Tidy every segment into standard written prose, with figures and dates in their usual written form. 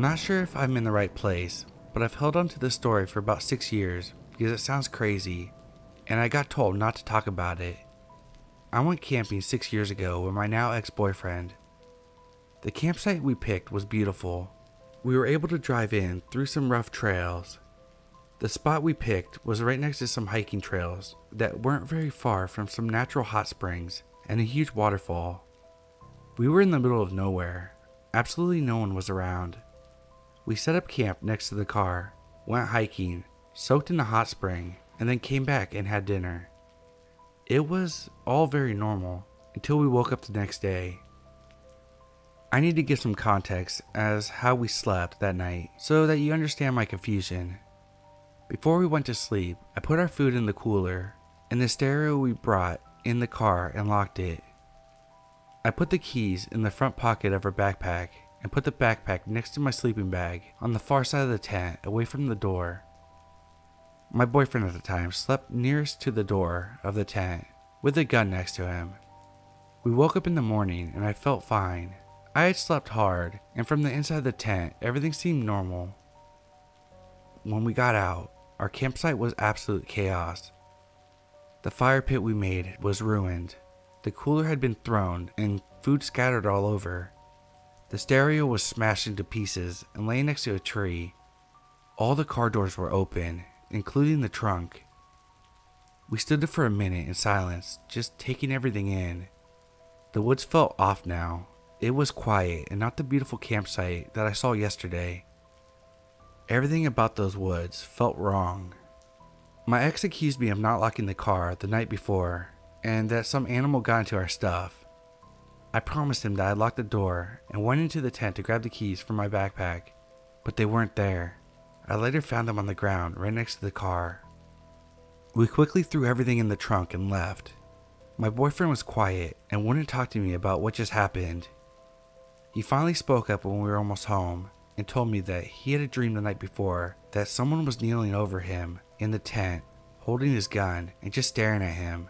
not sure if I'm in the right place, but I've held on to this story for about 6 years because it sounds crazy, and I got told not to talk about it. I went camping 6 years ago with my now ex-boyfriend. The campsite we picked was beautiful. We were able to drive in through some rough trails. The spot we picked was right next to some hiking trails that weren't very far from some natural hot springs and a huge waterfall. We were in the middle of nowhere. Absolutely no one was around. We set up camp next to the car, went hiking, soaked in a hot spring, and then came back and had dinner. It was all very normal until we woke up the next day. I need to give some context as how we slept that night so that you understand my confusion. Before we went to sleep, I put our food in the cooler and the stereo we brought in the car and locked it. I put the keys in the front pocket of our backpack and put the backpack next to my sleeping bag on the far side of the tent away from the door. My boyfriend at the time slept nearest to the door of the tent with a gun next to him. We woke up in the morning and I felt fine. I had slept hard, and from the inside of the tent everything seemed normal. When we got out, our campsite was absolute chaos. The fire pit we made was ruined. The cooler had been thrown and food scattered all over. The stereo was smashed into pieces and laying next to a tree. All the car doors were open, including the trunk. We stood there for a minute in silence, just taking everything in. The woods felt off now. It was quiet and not the beautiful campsite that I saw yesterday. Everything about those woods felt wrong. My ex accused me of not locking the car the night before and that some animal got into our stuff. I promised him that I'd lock the door and went into the tent to grab the keys from my backpack, but they weren't there. I later found them on the ground right next to the car. We quickly threw everything in the trunk and left. My boyfriend was quiet and wouldn't talk to me about what just happened. He finally spoke up when we were almost home and told me that he had a dream the night before that someone was kneeling over him in the tent, holding his gun and just staring at him.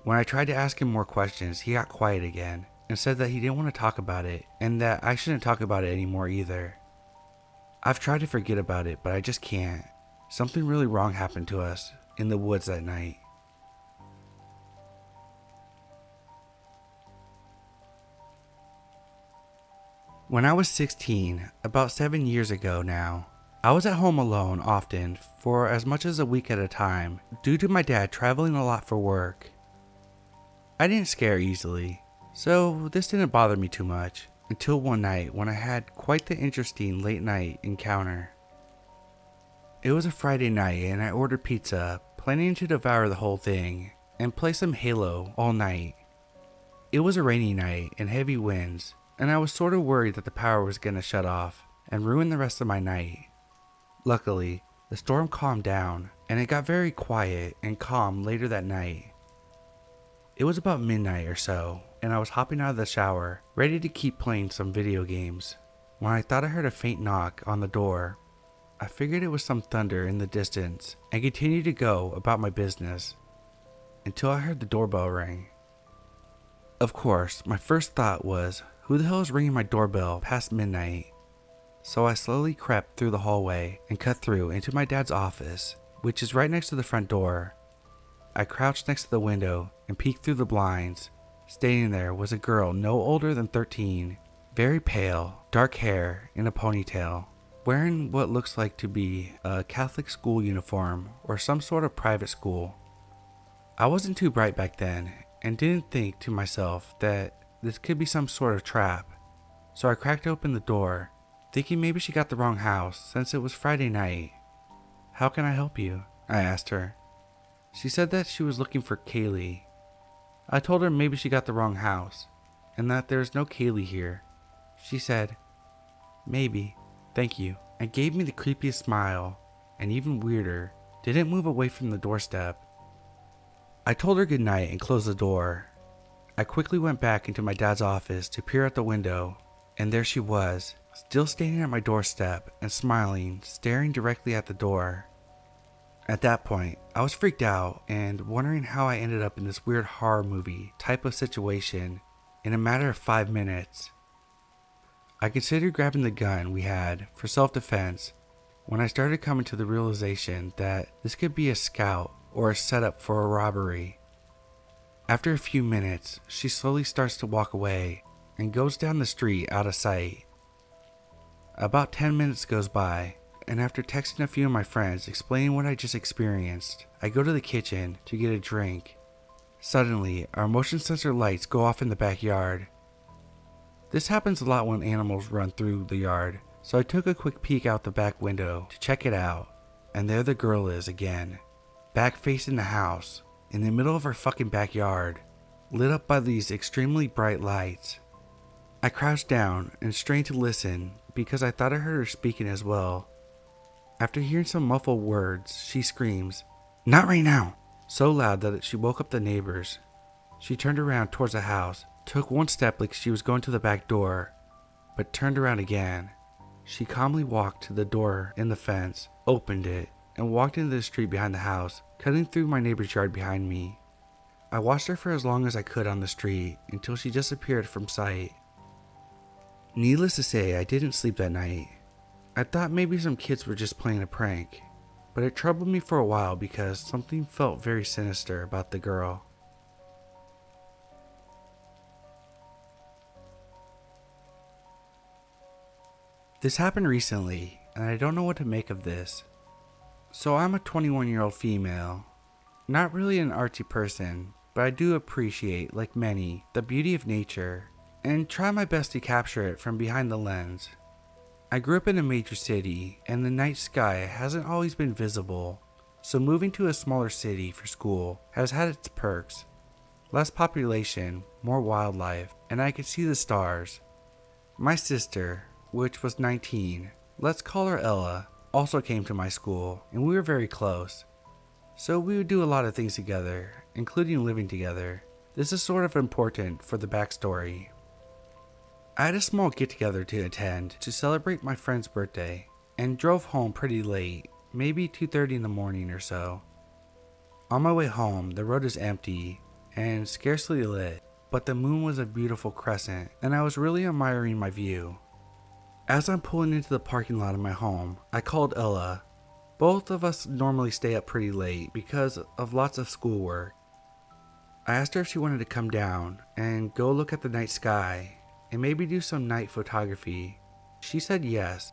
When I tried to ask him more questions, he got quiet again and said that he didn't want to talk about it and that I shouldn't talk about it anymore either. I've tried to forget about it, but I just can't. Something really wrong happened to us in the woods that night. When I was 16, about 7 years ago now, I was at home alone often for as much as a week at a time due to my dad traveling a lot for work. I didn't scare easily, so this didn't bother me too much until one night when I had quite the interesting late night encounter. It was a Friday night and I ordered pizza, planning to devour the whole thing and play some Halo all night. It was a rainy night and heavy winds, and I was sort of worried that the power was going to shut off and ruin the rest of my night. Luckily, the storm calmed down and it got very quiet and calm later that night. It was about midnight or so, and I was hopping out of the shower, ready to keep playing some video games, when I thought I heard a faint knock on the door. I figured it was some thunder in the distance and continued to go about my business until I heard the doorbell ring. Of course, my first thought was, who the hell is ringing my doorbell past midnight? So I slowly crept through the hallway and cut through into my dad's office, which is right next to the front door. I crouched next to the window and peeked through the blinds. Standing there was a girl no older than 13, very pale, dark hair in a ponytail, wearing what looks like to be a Catholic school uniform or some sort of private school. I wasn't too bright back then and didn't think to myself that this could be some sort of trap, so I cracked open the door, thinking maybe she got the wrong house since it was Friday night. "How can I help you?" I asked her. She said that she was looking for Kaylee. I told her maybe she got the wrong house and that there's no Kaylee here. She said, "Maybe, thank you," and gave me the creepiest smile, and even weirder, didn't move away from the doorstep. I told her goodnight and closed the door. I quickly went back into my dad's office to peer out the window, and there she was, still standing at my doorstep and smiling, staring directly at the door. At that point, I was freaked out and wondering how I ended up in this weird horror movie type of situation in a matter of 5 minutes. I considered grabbing the gun we had for self-defense when I started coming to the realization that this could be a scout or a setup for a robbery. After a few minutes, she slowly starts to walk away and goes down the street out of sight. About 10 minutes goes by, and after texting a few of my friends explaining what I just experienced, I go to the kitchen to get a drink. Suddenly, our motion sensor lights go off in the backyard. This happens a lot when animals run through the yard, so I took a quick peek out the back window to check it out, and there the girl is again, back facing the house, in the middle of our fucking backyard, lit up by these extremely bright lights. I crouched down and strained to listen because I thought I heard her speaking as well. After hearing some muffled words, she screams, "Not right now!" so loud that she woke up the neighbors. She turned around towards the house, took one step like she was going to the back door, but turned around again. She calmly walked to the door in the fence, opened it, and walked into the street behind the house, cutting through my neighbor's yard behind me. I watched her for as long as I could on the street until she disappeared from sight. Needless to say, I didn't sleep that night. I thought maybe some kids were just playing a prank, but it troubled me for a while because something felt very sinister about the girl. This happened recently, and I don't know what to make of this. So I'm a 21-year-old female. Not really an artsy person, but I do appreciate, like many, the beauty of nature, and try my best to capture it from behind the lens. I grew up in a major city, and the night sky hasn't always been visible, so moving to a smaller city for school has had its perks. Less population, more wildlife, and I could see the stars. My sister, which was 19, let's call her Ella, also came to my school, and we were very close. So we would do a lot of things together, including living together. This is sort of important for the backstory. I had a small get-together to attend to celebrate my friend's birthday, and drove home pretty late, maybe 2:30 in the morning or so. On my way home, the road is empty and scarcely lit, but the moon was a beautiful crescent, and I was really admiring my view. As I'm pulling into the parking lot of my home, I called Ella. Both of us normally stay up pretty late because of lots of schoolwork. I asked her if she wanted to come down and go look at the night sky and maybe do some night photography. She said yes.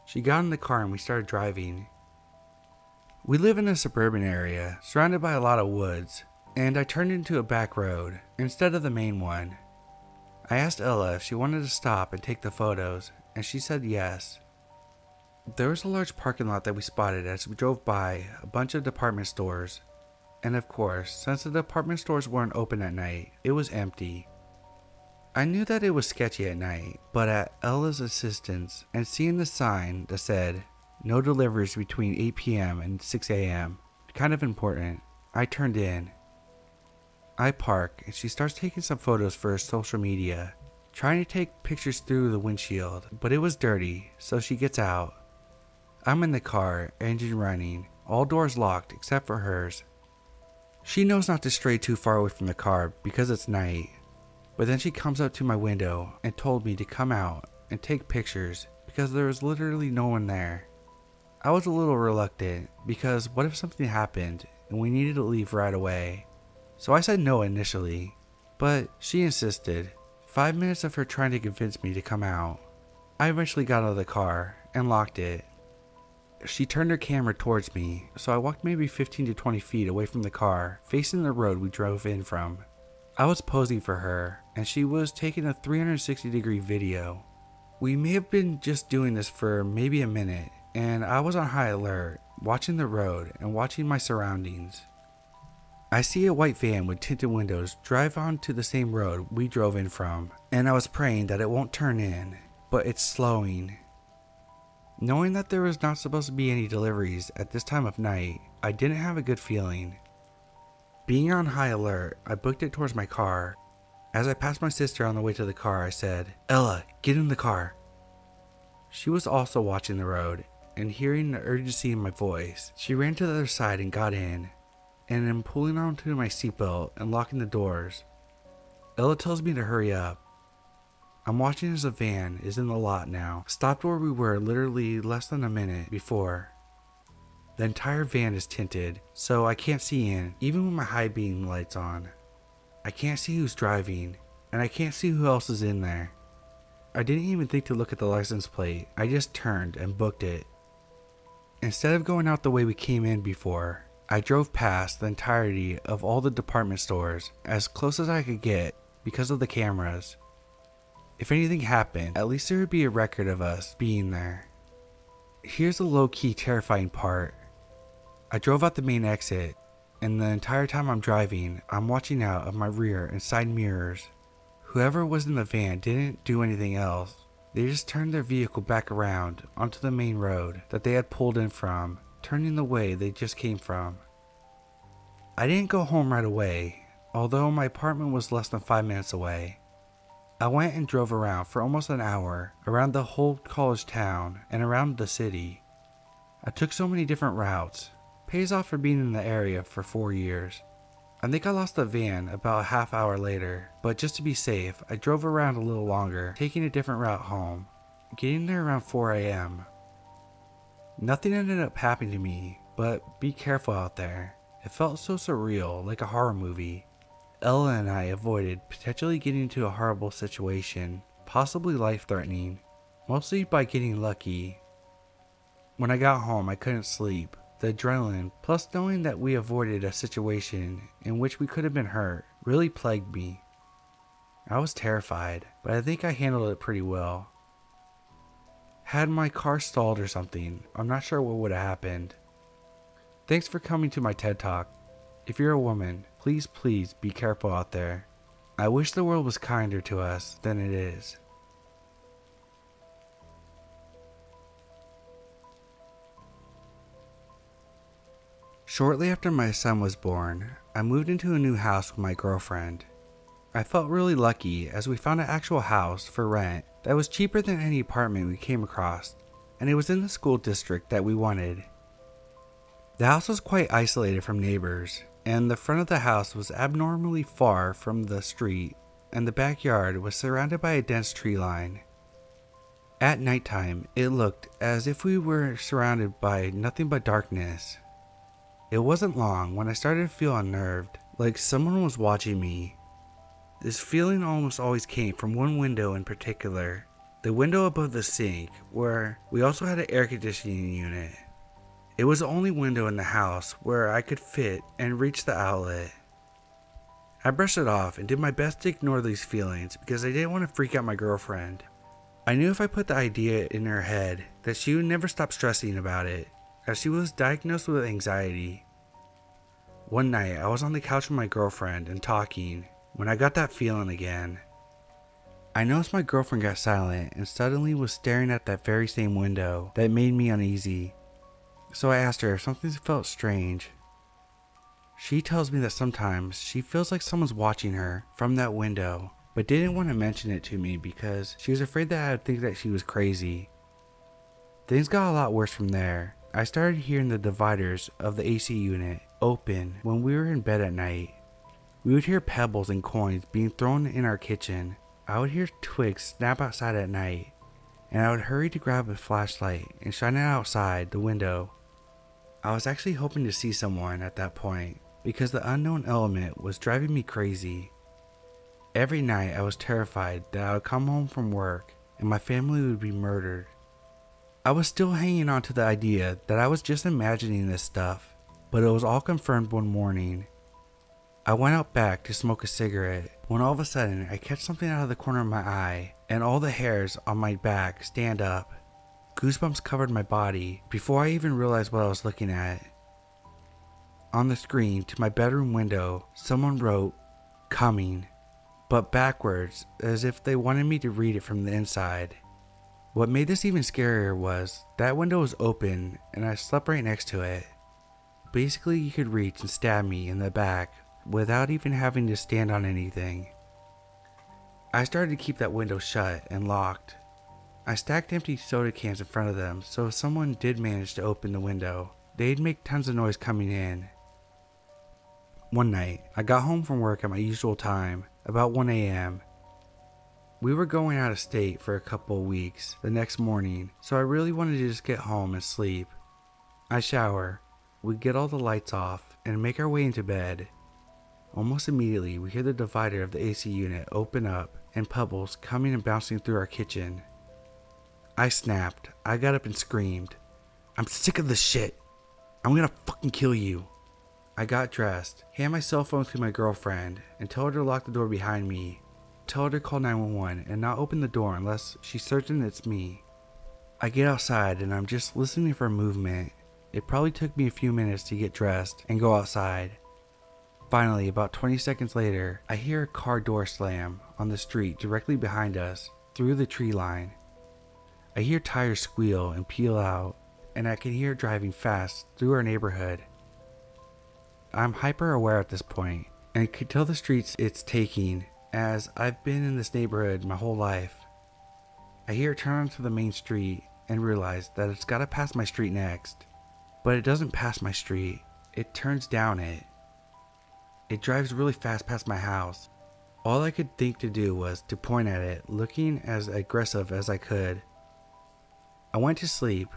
She got in the car and we started driving. We live in a suburban area surrounded by a lot of woods, and I turned into a back road instead of the main one. I asked Ella if she wanted to stop and take the photos, and she said yes. There was a large parking lot that we spotted as we drove by a bunch of department stores, and of course, since the department stores weren't open at night, it was empty. I knew that it was sketchy at night, but at Ella's insistence and seeing the sign that said, "No deliveries between 8 p.m. and 6 a.m., kind of important, I turned in. I park and she starts taking some photos for her social media, trying to take pictures through the windshield, but it was dirty, so she gets out. I'm in the car, engine running, all doors locked except for hers. She knows not to stray too far away from the car because it's night, but then she comes up to my window and told me to come out and take pictures because there was literally no one there. I was a little reluctant because what if something happened and we needed to leave right away? So I said no initially, but she insisted. 5 minutes of her trying to convince me to come out. I eventually got out of the car and locked it. She turned her camera towards me, so I walked maybe 15 to 20 feet away from the car, facing the road we drove in from. I was posing for her, and she was taking a 360-degree video. We may have been just doing this for maybe a minute, and I was on high alert, watching the road and watching my surroundings. I see a white van with tinted windows drive onto the same road we drove in from, and I was praying that it won't turn in, but it's slowing. Knowing that there was not supposed to be any deliveries at this time of night, I didn't have a good feeling. Being on high alert, I booked it towards my car. As I passed my sister on the way to the car, I said, "Ella, get in the car." She was also watching the road, and hearing the urgency in my voice, she ran to the other side and got in, and I'm pulling onto my seatbelt and locking the doors. Ella tells me to hurry up. I'm watching as a van is in the lot now, stopped where we were literally less than a minute before. The entire van is tinted, so I can't see in, even with my high beam lights on. I can't see who's driving, and I can't see who else is in there. I didn't even think to look at the license plate, I just turned and booked it. Instead of going out the way we came in before, I drove past the entirety of all the department stores as close as I could get because of the cameras. If anything happened, at least there would be a record of us being there. Here's the low-key terrifying part. I drove out the main exit, and the entire time I'm driving, I'm watching out of my rear and side mirrors. Whoever was in the van didn't do anything else. They just turned their vehicle back around onto the main road that they had pulled in from, turning the way they just came from. I didn't go home right away, although my apartment was less than 5 minutes away. I went and drove around for almost an hour around the whole college town and around the city. I took so many different routes. Pays off for being in the area for 4 years. I think I lost the van about a half hour later, but just to be safe, I drove around a little longer, taking a different route home, getting there around 4 a.m. Nothing ended up happening to me, but be careful out there. It felt so surreal, like a horror movie. Ella and I avoided potentially getting into a horrible situation, possibly life-threatening, mostly by getting lucky. When I got home, I couldn't sleep. The adrenaline, plus knowing that we avoided a situation in which we could have been hurt, really plagued me. I was terrified, but I think I handled it pretty well. Had my car stalled or something, I'm not sure what would have happened. Thanks for coming to my TED Talk. If you're a woman, please be careful out there. I wish the world was kinder to us than it is. Shortly after my son was born, I moved into a new house with my girlfriend. I felt really lucky as we found an actual house for rent that was cheaper than any apartment we came across, and it was in the school district that we wanted. The house was quite isolated from neighbors, and the front of the house was abnormally far from the street, and the backyard was surrounded by a dense tree line. At nighttime, it looked as if we were surrounded by nothing but darkness. It wasn't long when I started to feel unnerved, like someone was watching me. This feeling almost always came from one window in particular, the window above the sink, where we also had an air conditioning unit. It was the only window in the house where I could fit and reach the outlet. I brushed it off and did my best to ignore these feelings because I didn't want to freak out my girlfriend. I knew if I put the idea in her head that she would never stop stressing about it, as she was diagnosed with anxiety. One night, I was on the couch with my girlfriend and talking when I got that feeling again. I noticed my girlfriend got silent and suddenly was staring at that very same window that made me uneasy. So I asked her if something felt strange. She tells me that sometimes she feels like someone's watching her from that window, but didn't want to mention it to me because she was afraid that I would think that she was crazy. Things got a lot worse from there. I started hearing the dividers of the AC unit open when we were in bed at night. We would hear pebbles and coins being thrown in our kitchen. I would hear twigs snap outside at night, and I would hurry to grab a flashlight and shine it outside the window. I was actually hoping to see someone at that point because the unknown element was driving me crazy. Every night I was terrified that I would come home from work and my family would be murdered. I was still hanging on to the idea that I was just imagining this stuff, but it was all confirmed one morning. I went out back to smoke a cigarette when all of a sudden I catch something out of the corner of my eye and all the hairs on my back stand up. Goosebumps covered my body before I even realized what I was looking at. On the screen to my bedroom window, someone wrote, "Coming," but backwards as if they wanted me to read it from the inside. What made this even scarier was that window was open and I slept right next to it. Basically, you could reach and stab me in the back without even having to stand on anything. I started to keep that window shut and locked. I stacked empty soda cans in front of them, so if someone did manage to open the window, they'd make tons of noise coming in. One night, I got home from work at my usual time, about 1 a.m. We were going out of state for a couple of weeks the next morning, so I really wanted to just get home and sleep. I shower, we get all the lights off, and make our way into bed. Almost immediately, we hear the divider of the AC unit open up and pebbles coming and bouncing through our kitchen. I snapped. I got up and screamed, "I'm sick of this shit. I'm gonna fucking kill you." I got dressed, hand my cell phone to my girlfriend, and told her to lock the door behind me. Told her to call 911 and not open the door unless she's certain it's me. I get outside and I'm just listening for movement. It probably took me a few minutes to get dressed and go outside. Finally, about 20 seconds later, I hear a car door slam on the street directly behind us through the tree line. I hear tires squeal and peel out, and I can hear it driving fast through our neighborhood. I'm hyper aware at this point and can tell the streets it's taking, as I've been in this neighborhood my whole life. I hear it turn onto the main street and realize that it's gotta pass my street next. But it doesn't pass my street, it turns down it. It drives really fast past my house. All I could think to do was to point at it, looking as aggressive as I could. I went to sleep.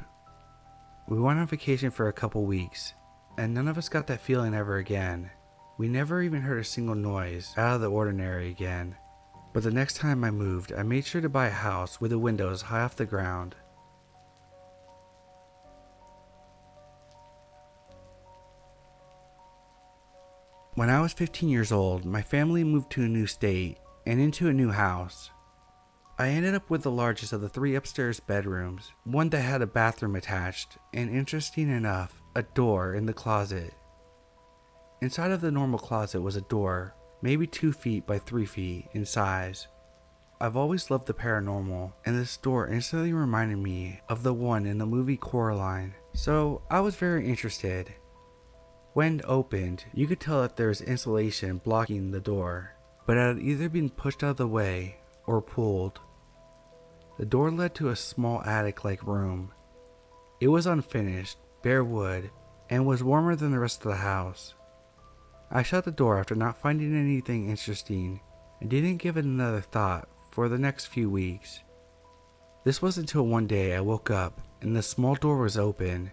We went on vacation for a couple weeks, and none of us got that feeling ever again. We never even heard a single noise out of the ordinary again. But the next time I moved, I made sure to buy a house with the windows high off the ground. When I was 15 years old, my family moved to a new state and into a new house. I ended up with the largest of the 3 upstairs bedrooms, one that had a bathroom attached, and interesting enough, a door in the closet. Inside of the normal closet was a door, maybe 2 feet by 3 feet in size. I've always loved the paranormal, and this door instantly reminded me of the one in the movie Coraline, so I was very interested. When opened, you could tell that there was insulation blocking the door, but it had either been pushed out of the way or pulled. The door led to a small attic-like room. It was unfinished, bare wood, and was warmer than the rest of the house. I shut the door after not finding anything interesting and didn't give it another thought for the next few weeks. This was until one day I woke up and the small door was open.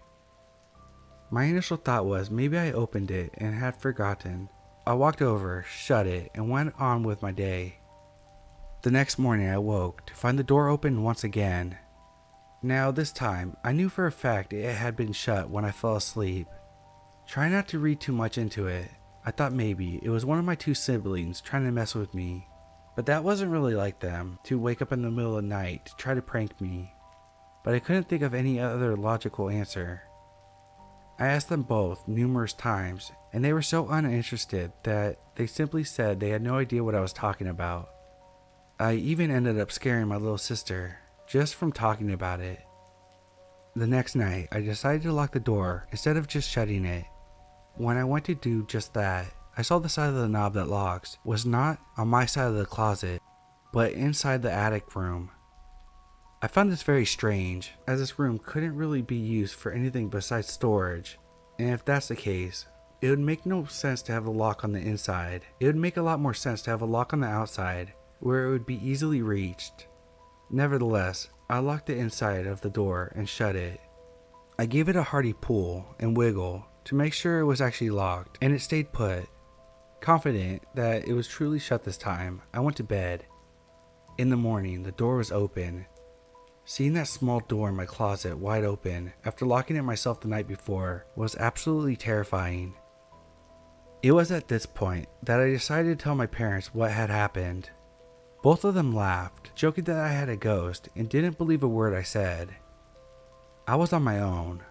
My initial thought was maybe I opened it and had forgotten. I walked over, shut it, and went on with my day. The next morning I woke to find the door open once again. Now this time, I knew for a fact it had been shut when I fell asleep. Try not to read too much into it. I thought maybe it was one of my 2 siblings trying to mess with me, but that wasn't really like them, to wake up in the middle of the night to try to prank me. But I couldn't think of any other logical answer. I asked them both numerous times, and they were so uninterested that they simply said they had no idea what I was talking about. I even ended up scaring my little sister, just from talking about it. The next night, I decided to lock the door instead of just shutting it. When I went to do just that, I saw the side of the knob that locks was not on my side of the closet, but inside the attic room. I found this very strange, as this room couldn't really be used for anything besides storage, and if that's the case, it would make no sense to have a lock on the inside. It would make a lot more sense to have a lock on the outside, where it would be easily reached. Nevertheless, I locked the inside of the door and shut it. I gave it a hearty pull and wiggle to make sure it was actually locked, and it stayed put. Confident that it was truly shut this time, I went to bed. In the morning, the door was open. Seeing that small door in my closet wide open after locking it myself the night before was absolutely terrifying. It was at this point that I decided to tell my parents what had happened. Both of them laughed, joking that I had a ghost, and didn't believe a word I said. I was on my own.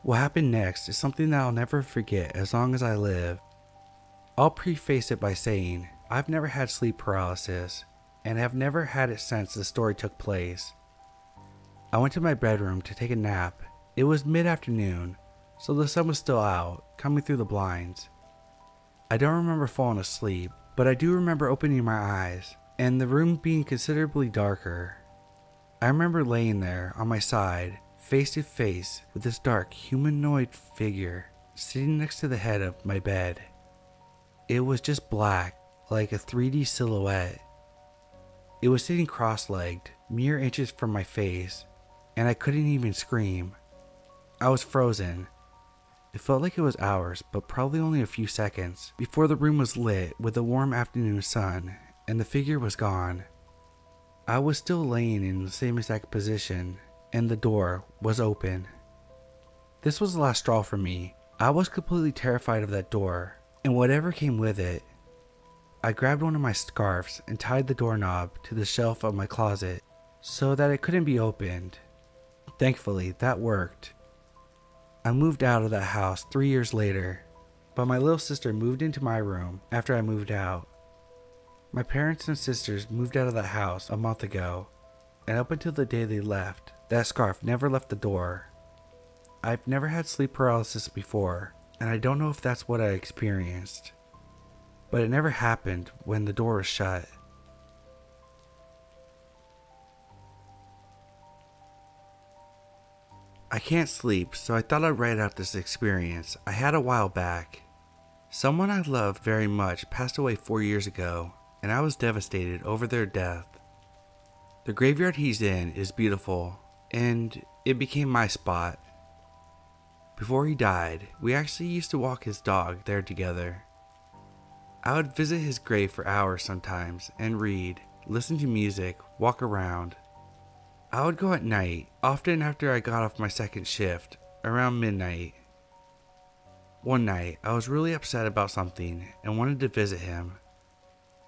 What happened next is something that I'll never forget as long as I live. I'll preface it by saying I've never had sleep paralysis, and have never had it since the story took place. I went to my bedroom to take a nap. It was mid-afternoon, so the sun was still out, coming through the blinds. I don't remember falling asleep, but I do remember opening my eyes, and the room being considerably darker. I remember laying there on my side, face to face with this dark humanoid figure sitting next to the head of my bed. It was just black, like a 3D silhouette. It was sitting cross-legged, mere inches from my face, and I couldn't even scream. I was frozen. It felt like it was hours, but probably only a few seconds, before the room was lit with a warm afternoon sun, and the figure was gone. I was still laying in the same exact position, and the door was open. This was the last straw for me. I was completely terrified of that door, and whatever came with it. I grabbed one of my scarves and tied the doorknob to the shelf of my closet so that it couldn't be opened. Thankfully, that worked. I moved out of that house 3 years later, but my little sister moved into my room after I moved out. My parents and sisters moved out of the house a month ago, and up until the day they left, that scarf never left the door. I've never had sleep paralysis before, and I don't know if that's what I experienced, but it never happened when the door was shut. I can't sleep, so I thought I'd write out this experience I had a while back. Someone I loved very much passed away 4 years ago, and I was devastated over their death. The graveyard he's in is beautiful, and it became my spot. Before he died, we actually used to walk his dog there together. I would visit his grave for hours sometimes and read, listen to music, walk around. I would go at night, often after I got off my second shift, around midnight. One night, I was really upset about something and wanted to visit him.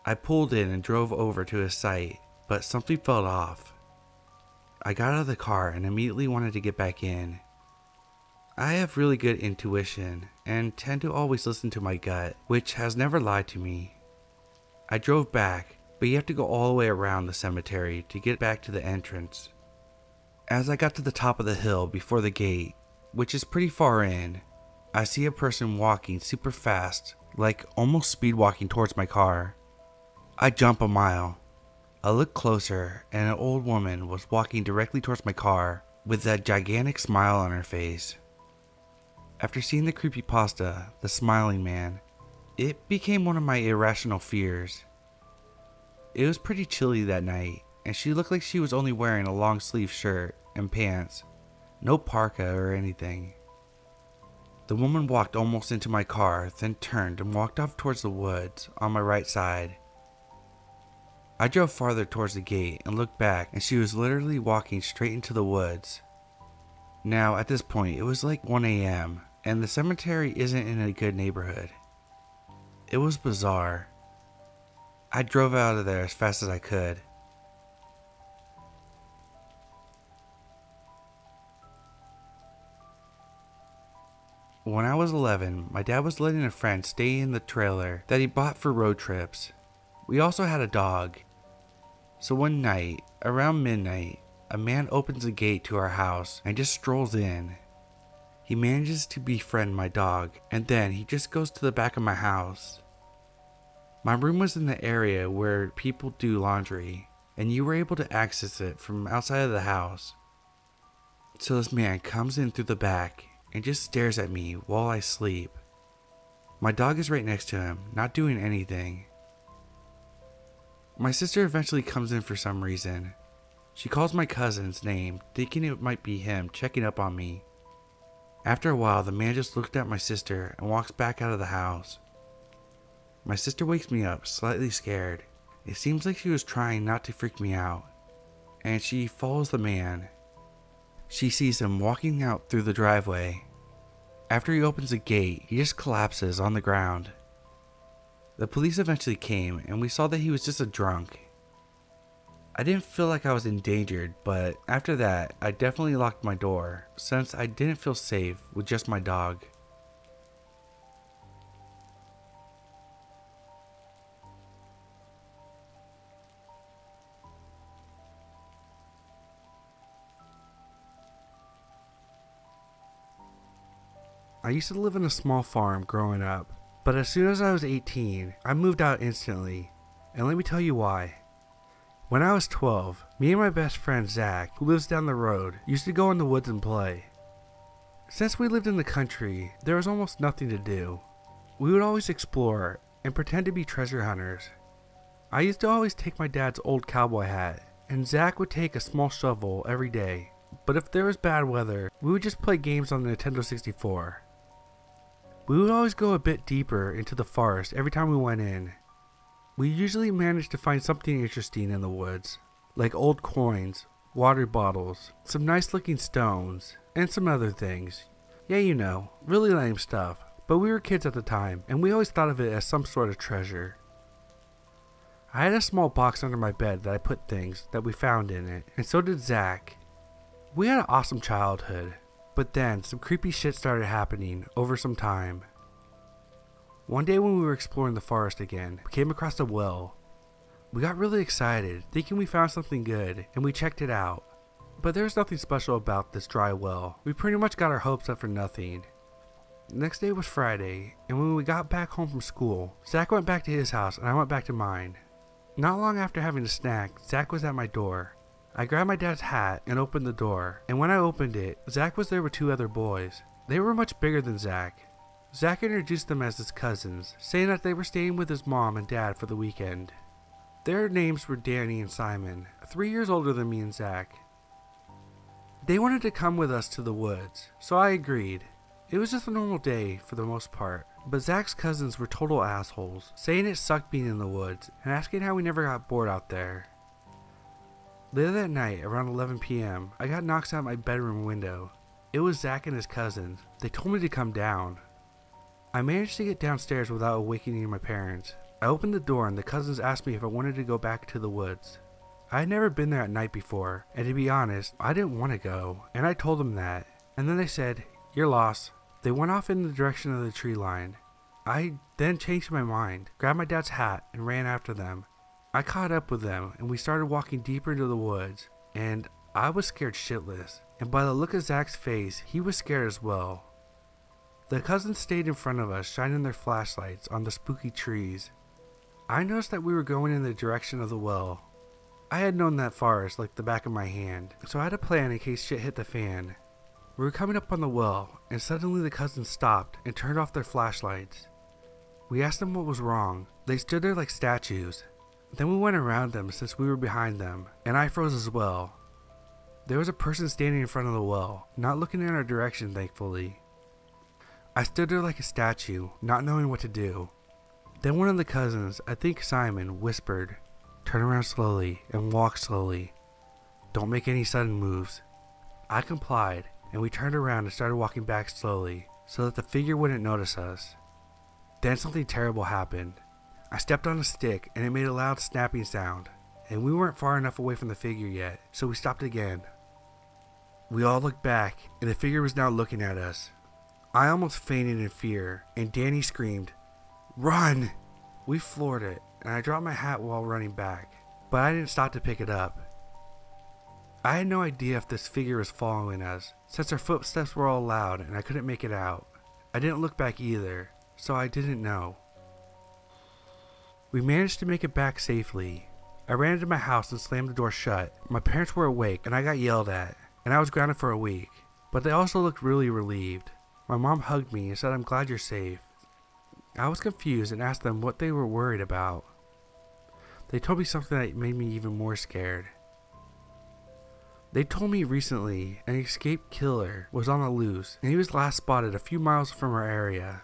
I pulled in and drove over to his site, but something felt off. I got out of the car and immediately wanted to get back in. I have really good intuition and tend to always listen to my gut, which has never lied to me. I drove back, but you have to go all the way around the cemetery to get back to the entrance. As I got to the top of the hill before the gate, which is pretty far in, I see a person walking super fast, like almost speed walking towards my car. I jump a mile. I look closer and an old woman was walking directly towards my car with that gigantic smile on her face. After seeing the creepypasta, The Smiling Man, it became one of my irrational fears. It was pretty chilly that night, and she looked like she was only wearing a long sleeve shirt and pants, no parka or anything. The woman walked almost into my car, then turned and walked off towards the woods on my right side. I drove farther towards the gate and looked back, and she was literally walking straight into the woods. Now, at this point, it was like 1 a.m., and the cemetery isn't in a good neighborhood. It was bizarre. I drove out of there as fast as I could. When I was 11, my dad was letting a friend stay in the trailer that he bought for road trips. We also had a dog. So one night, around midnight, a man opens the gate to our house and just strolls in. He manages to befriend my dog, and then he just goes to the back of my house. My room was in the area where people do laundry, and you were able to access it from outside of the house. So this man comes in through the back and just stares at me while I sleep. My dog is right next to him, not doing anything. My sister eventually comes in for some reason. She calls my cousin's name, thinking it might be him checking up on me. After a while, the man just looked at my sister and walks back out of the house. My sister wakes me up, slightly scared. It seems like she was trying not to freak me out, and she follows the man. She sees him walking out through the driveway. After he opens the gate, he just collapses on the ground. The police eventually came, and we saw that he was just a drunk. I didn't feel like I was endangered, but after that, I definitely locked my door, since I didn't feel safe with just my dog. I used to live in a small farm growing up, but as soon as I was 18, I moved out instantly, and let me tell you why. When I was 12, me and my best friend Zach, who lives down the road, used to go in the woods and play. Since we lived in the country, there was almost nothing to do. We would always explore and pretend to be treasure hunters. I used to always take my dad's old cowboy hat, and Zach would take a small shovel every day. But if there was bad weather, we would just play games on the Nintendo 64. We would always go a bit deeper into the forest every time we went in. We usually managed to find something interesting in the woods, like old coins, water bottles, some nice looking stones, and some other things. Yeah, you know, really lame stuff, but we were kids at the time, and we always thought of it as some sort of treasure. I had a small box under my bed that I put things that we found in it, and so did Zach. We had an awesome childhood, but then some creepy shit started happening over some time. One day when we were exploring the forest again, we came across a well. We got really excited, thinking we found something good, and we checked it out. But there was nothing special about this dry well. We pretty much got our hopes up for nothing. The next day was Friday, and when we got back home from school, Zach went back to his house and I went back to mine. Not long after having a snack, Zach was at my door. I grabbed my dad's hat and opened the door, and when I opened it, Zach was there with two other boys. They were much bigger than Zach. Zach introduced them as his cousins, saying that they were staying with his mom and dad for the weekend. Their names were Danny and Simon, 3 years older than me and Zach. They wanted to come with us to the woods, so I agreed. It was just a normal day for the most part, but Zach's cousins were total assholes, saying it sucked being in the woods and asking how we never got bored out there. Later that night, around 11 p.m., I got knocks out my bedroom window. It was Zach and his cousins. They told me to come down. I managed to get downstairs without awakening my parents. I opened the door and the cousins asked me if I wanted to go back to the woods. I had never been there at night before, and to be honest, I didn't want to go, and I told them that. And then they said, "You're lost." They went off in the direction of the tree line. I then changed my mind, grabbed my dad's hat, and ran after them. I caught up with them, and we started walking deeper into the woods, and I was scared shitless, and by the look of Zach's face, he was scared as well. The cousins stayed in front of us, shining their flashlights on the spooky trees. I noticed that we were going in the direction of the well. I had known that forest like the back of my hand, so I had a plan in case shit hit the fan. We were coming up on the well, and suddenly the cousins stopped and turned off their flashlights. We asked them what was wrong. They stood there like statues. Then we went around them since we were behind them, and I froze as well. There was a person standing in front of the well, not looking in our direction thankfully. I stood there like a statue, not knowing what to do. Then one of the cousins, I think Simon, whispered, "Turn around slowly and walk slowly. Don't make any sudden moves." I complied, and we turned around and started walking back slowly, so that the figure wouldn't notice us. Then something terrible happened. I stepped on a stick and it made a loud snapping sound, and we weren't far enough away from the figure yet, so we stopped again. We all looked back, and the figure was now looking at us. I almost fainted in fear, and Danny screamed, "Run!" We floored it, and I dropped my hat while running back, but I didn't stop to pick it up. I had no idea if this figure was following us, since our footsteps were all loud and I couldn't make it out. I didn't look back either, so I didn't know. We managed to make it back safely. I ran into my house and slammed the door shut. My parents were awake and I got yelled at, and I was grounded for a week, but they also looked really relieved. My mom hugged me and said, "I'm glad you're safe." I was confused and asked them what they were worried about. They told me something that made me even more scared. They told me recently an escaped killer was on the loose, and he was last spotted a few miles from our area.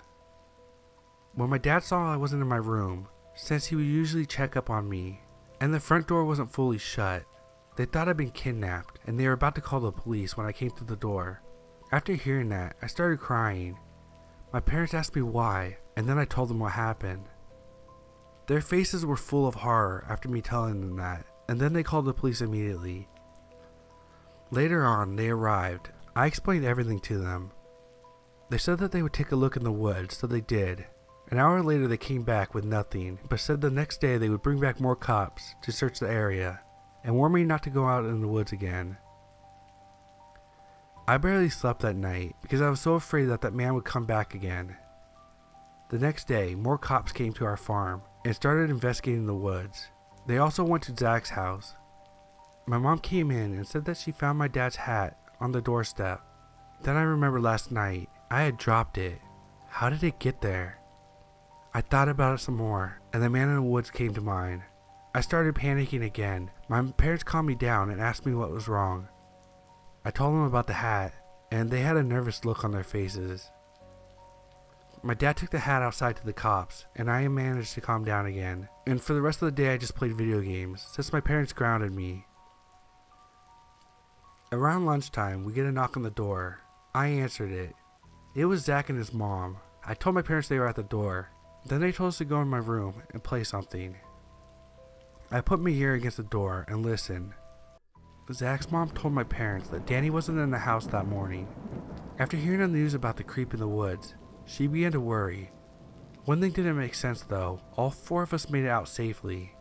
When my dad saw I wasn't in my room, since he would usually check up on me, and the front door wasn't fully shut, they thought I'd been kidnapped, and they were about to call the police when I came to the door. After hearing that, I started crying. My parents asked me why, and then I told them what happened. Their faces were full of horror after me telling them that, and then they called the police immediately. Later on, they arrived. I explained everything to them. They said that they would take a look in the woods, so they did. An hour later they came back with nothing, but said the next day they would bring back more cops to search the area, and warned me not to go out in the woods again. I barely slept that night because I was so afraid that that man would come back again. The next day, more cops came to our farm and started investigating the woods. They also went to Zach's house. My mom came in and said that she found my dad's hat on the doorstep. Then I remembered last night, I had dropped it. How did it get there? I thought about it some more, and the man in the woods came to mind. I started panicking again. My parents calmed me down and asked me what was wrong. I told them about the hat, and they had a nervous look on their faces. My dad took the hat outside to the cops, and I managed to calm down again. And for the rest of the day I just played video games, since my parents grounded me. Around lunchtime, we get a knock on the door. I answered it. It was Zach and his mom. I told my parents they were at the door. Then they told us to go in my room and play something. I put my ear against the door and listened. Zach's mom told my parents that Danny wasn't in the house that morning. After hearing the news about the creep in the woods, she began to worry. One thing didn't make sense though. All 4 of us made it out safely.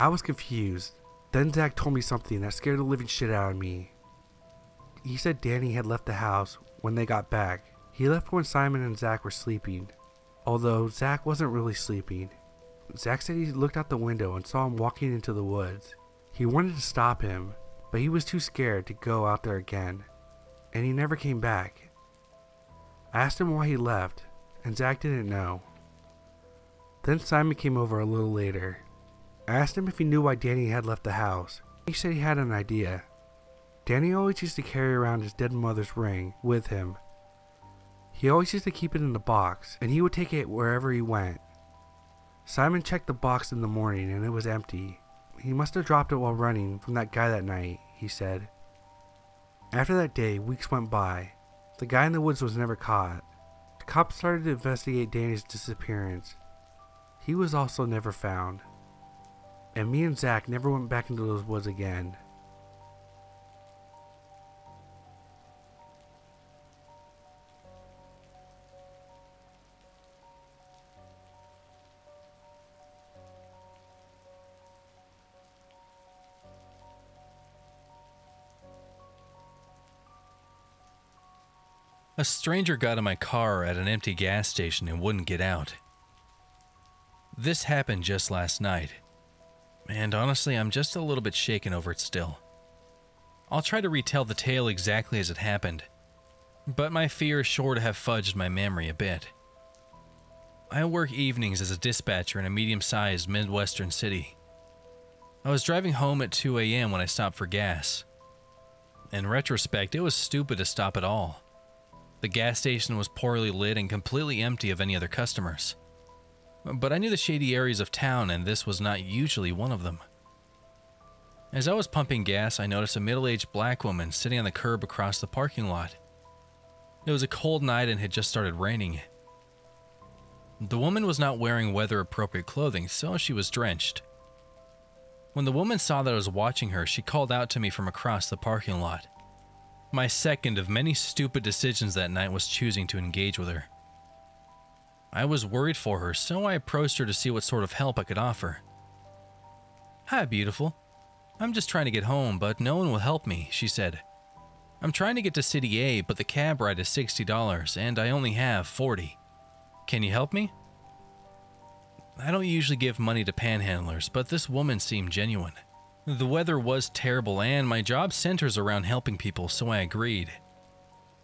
I was confused. Then Zach told me something that scared the living shit out of me. He said Danny had left the house when they got back. He left when Simon and Zach were sleeping. Although Zach wasn't really sleeping. Zach said he looked out the window and saw him walking into the woods. He wanted to stop him, but he was too scared to go out there again. And he never came back. I asked him why he left, and Zach didn't know. Then Simon came over a little later. I asked him if he knew why Danny had left the house. He said he had an idea. Danny always used to carry around his dead mother's ring with him. He always used to keep it in the box, and he would take it wherever he went. Simon checked the box in the morning and it was empty. He must have dropped it while running from that guy that night, he said. After that day, weeks went by. The guy in the woods was never caught. The cops started to investigate Danny's disappearance. He was also never found. And me and Zach never went back into those woods again. A stranger got in my car at an empty gas station and wouldn't get out. This happened just last night, and honestly, I'm just a little bit shaken over it still. I'll try to retell the tale exactly as it happened, but my fear is sure to have fudged my memory a bit. I work evenings as a dispatcher in a medium-sized Midwestern city. I was driving home at 2 a.m. when I stopped for gas. In retrospect, it was stupid to stop at all. The gas station was poorly lit and completely empty of any other customers. But I knew the shady areas of town, and this was not usually one of them. As I was pumping gas, I noticed a middle-aged black woman sitting on the curb across the parking lot. It was a cold night and had just started raining. The woman was not wearing weather-appropriate clothing, so she was drenched. When the woman saw that I was watching her, she called out to me from across the parking lot. My second of many stupid decisions that night was choosing to engage with her. I was worried for her, so I approached her to see what sort of help I could offer. "Hi, beautiful. I'm just trying to get home, but no one will help me," she said. "I'm trying to get to City A, but the cab ride is $60, and I only have $40. Can you help me?" I don't usually give money to panhandlers, but this woman seemed genuine. The weather was terrible, and my job centers around helping people, so I agreed.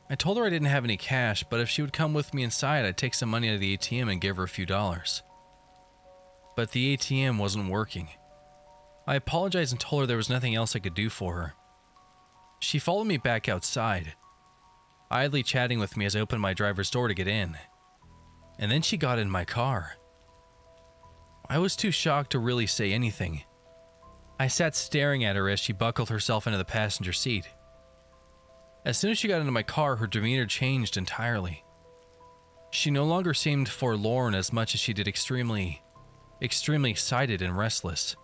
I told her I didn't have any cash, but if she would come with me inside, I'd take some money out of the ATM and give her a few dollars. But the ATM wasn't working. I apologized and told her there was nothing else I could do for her. She followed me back outside, idly chatting with me as I opened my driver's door to get in. And then she got in my car. I was too shocked to really say anything. I sat staring at her as she buckled herself into the passenger seat. As soon as she got into my car, her demeanor changed entirely. She no longer seemed forlorn as much as she did extremely excited and restless.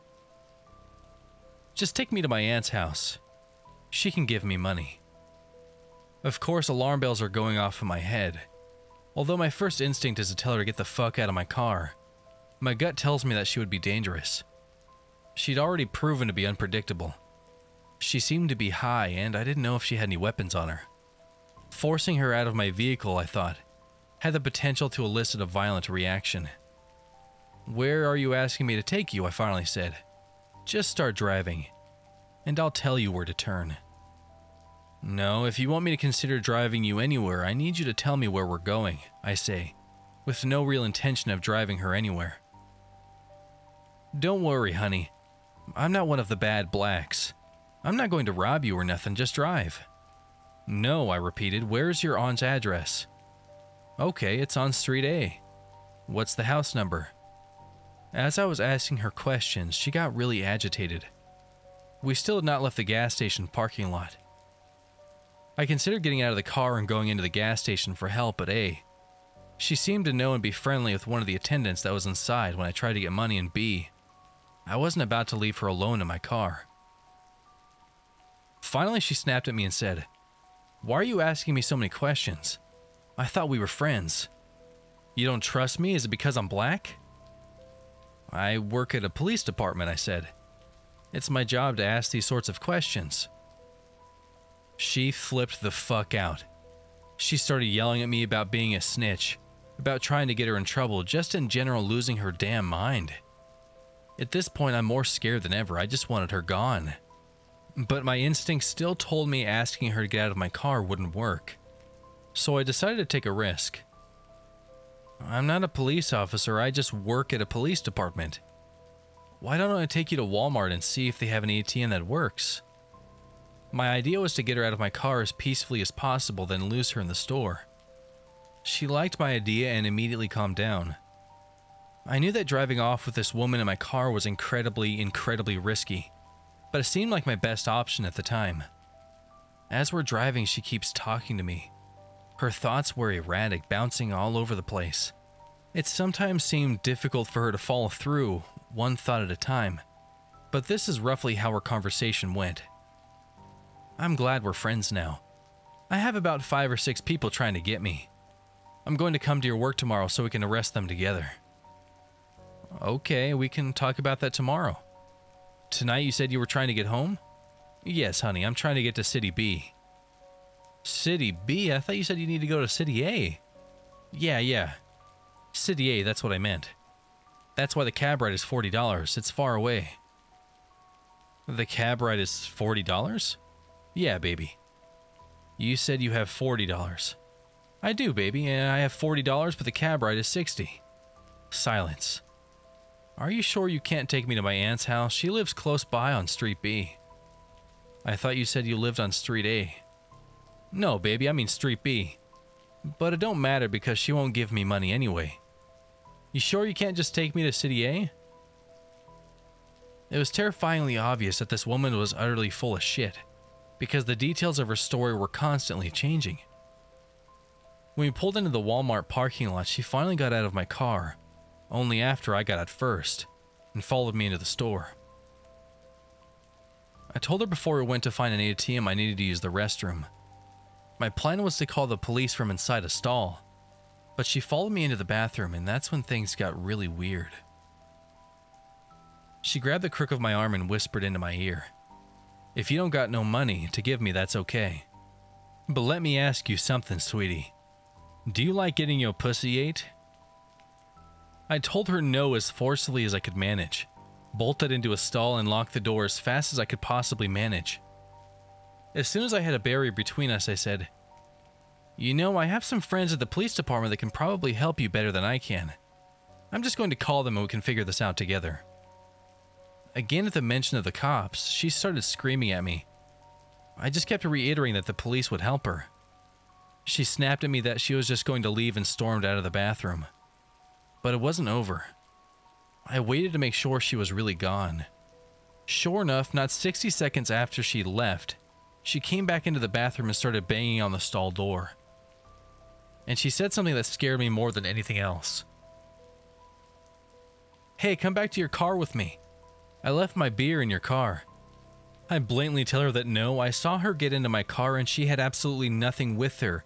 "Just take me to my aunt's house. She can give me money." Of course, alarm bells are going off in my head. Although my first instinct is to tell her to get the fuck out of my car, my gut tells me that she would be dangerous. She'd already proven to be unpredictable. She seemed to be high, and I didn't know if she had any weapons on her. Forcing her out of my vehicle, I thought, had the potential to elicit a violent reaction. "Where are you asking me to take you?" I finally said. "Just start driving, and I'll tell you where to turn." "No, if you want me to consider driving you anywhere, I need you to tell me where we're going," I say, with no real intention of driving her anywhere. Don't worry, honey. I'm not one of the bad blacks. I'm not going to rob you or nothing, just drive. No, I repeated, where's your aunt's address? Okay, it's on Street A. What's the house number? As I was asking her questions, she got really agitated. We still had not left the gas station parking lot. I considered getting out of the car and going into the gas station for help, but A, she seemed to know and be friendly with one of the attendants that was inside when I tried to get money, and B, I wasn't about to leave her alone in my car. Finally, she snapped at me and said, "Why are you asking me so many questions? I thought we were friends. You don't trust me? Is it because I'm black?" "I work at a police department," I said. "It's my job to ask these sorts of questions." She flipped the fuck out. She started yelling at me about being a snitch, about trying to get her in trouble, just in general losing her damn mind. At this point, I'm more scared than ever. I just wanted her gone. But my instincts still told me asking her to get out of my car wouldn't work. So I decided to take a risk. "I'm not a police officer, I just work at a police department. Why don't I take you to Walmart and see if they have an ATM that works?" My idea was to get her out of my car as peacefully as possible, then lose her in the store. She liked my idea and immediately calmed down. I knew that driving off with this woman in my car was incredibly risky, but it seemed like my best option at the time. As we're driving, she keeps talking to me. Her thoughts were erratic, bouncing all over the place. It sometimes seemed difficult for her to follow through, one thought at a time, but this is roughly how our conversation went. "I'm glad we're friends now. I have about 5 or 6 people trying to get me. I'm going to come to your work tomorrow so we can arrest them together." "Okay, we can talk about that tomorrow. Tonight you said you were trying to get home?" "Yes, honey, I'm trying to get to City B." "City B? I thought you said you need to go to City A." Yeah. City A, that's what I meant. That's why the cab ride is $40. It's far away." "The cab ride is $40? "Yeah, baby." "You said you have $40. "I do, baby, and I have $40, but the cab ride is $60. Silence. "Are you sure you can't take me to my aunt's house? She lives close by on Street B." "I thought you said you lived on Street A." "No, baby, I mean Street B. But it don't matter because she won't give me money anyway. You sure you can't just take me to City A?" It was terrifyingly obvious that this woman was utterly full of shit, because the details of her story were constantly changing. When we pulled into the Walmart parking lot, she finally got out of my car, only after I got out first, and followed me into the store. I told her before we went to find an ATM I needed to use the restroom. My plan was to call the police from inside a stall, but she followed me into the bathroom, and that's when things got really weird. She grabbed the crook of my arm and whispered into my ear, "If you don't got no money to give me, that's okay. But let me ask you something, sweetie. Do you like getting your pussy ate?" I told her no as forcefully as I could manage, bolted into a stall and locked the door as fast as I could possibly manage. As soon as I had a barrier between us, I said, "You know, I have some friends at the police department that can probably help you better than I can. I'm just going to call them and we can figure this out together." Again, at the mention of the cops, she started screaming at me. I just kept reiterating that the police would help her. She snapped at me that she was just going to leave and stormed out of the bathroom. But it wasn't over. I waited to make sure she was really gone. Sure enough, not 60 seconds after she left, she came back into the bathroom and started banging on the stall door. And she said something that scared me more than anything else. "Hey, come back to your car with me. I left my beer in your car." I blatantly tell her that no, I saw her get into my car and she had absolutely nothing with her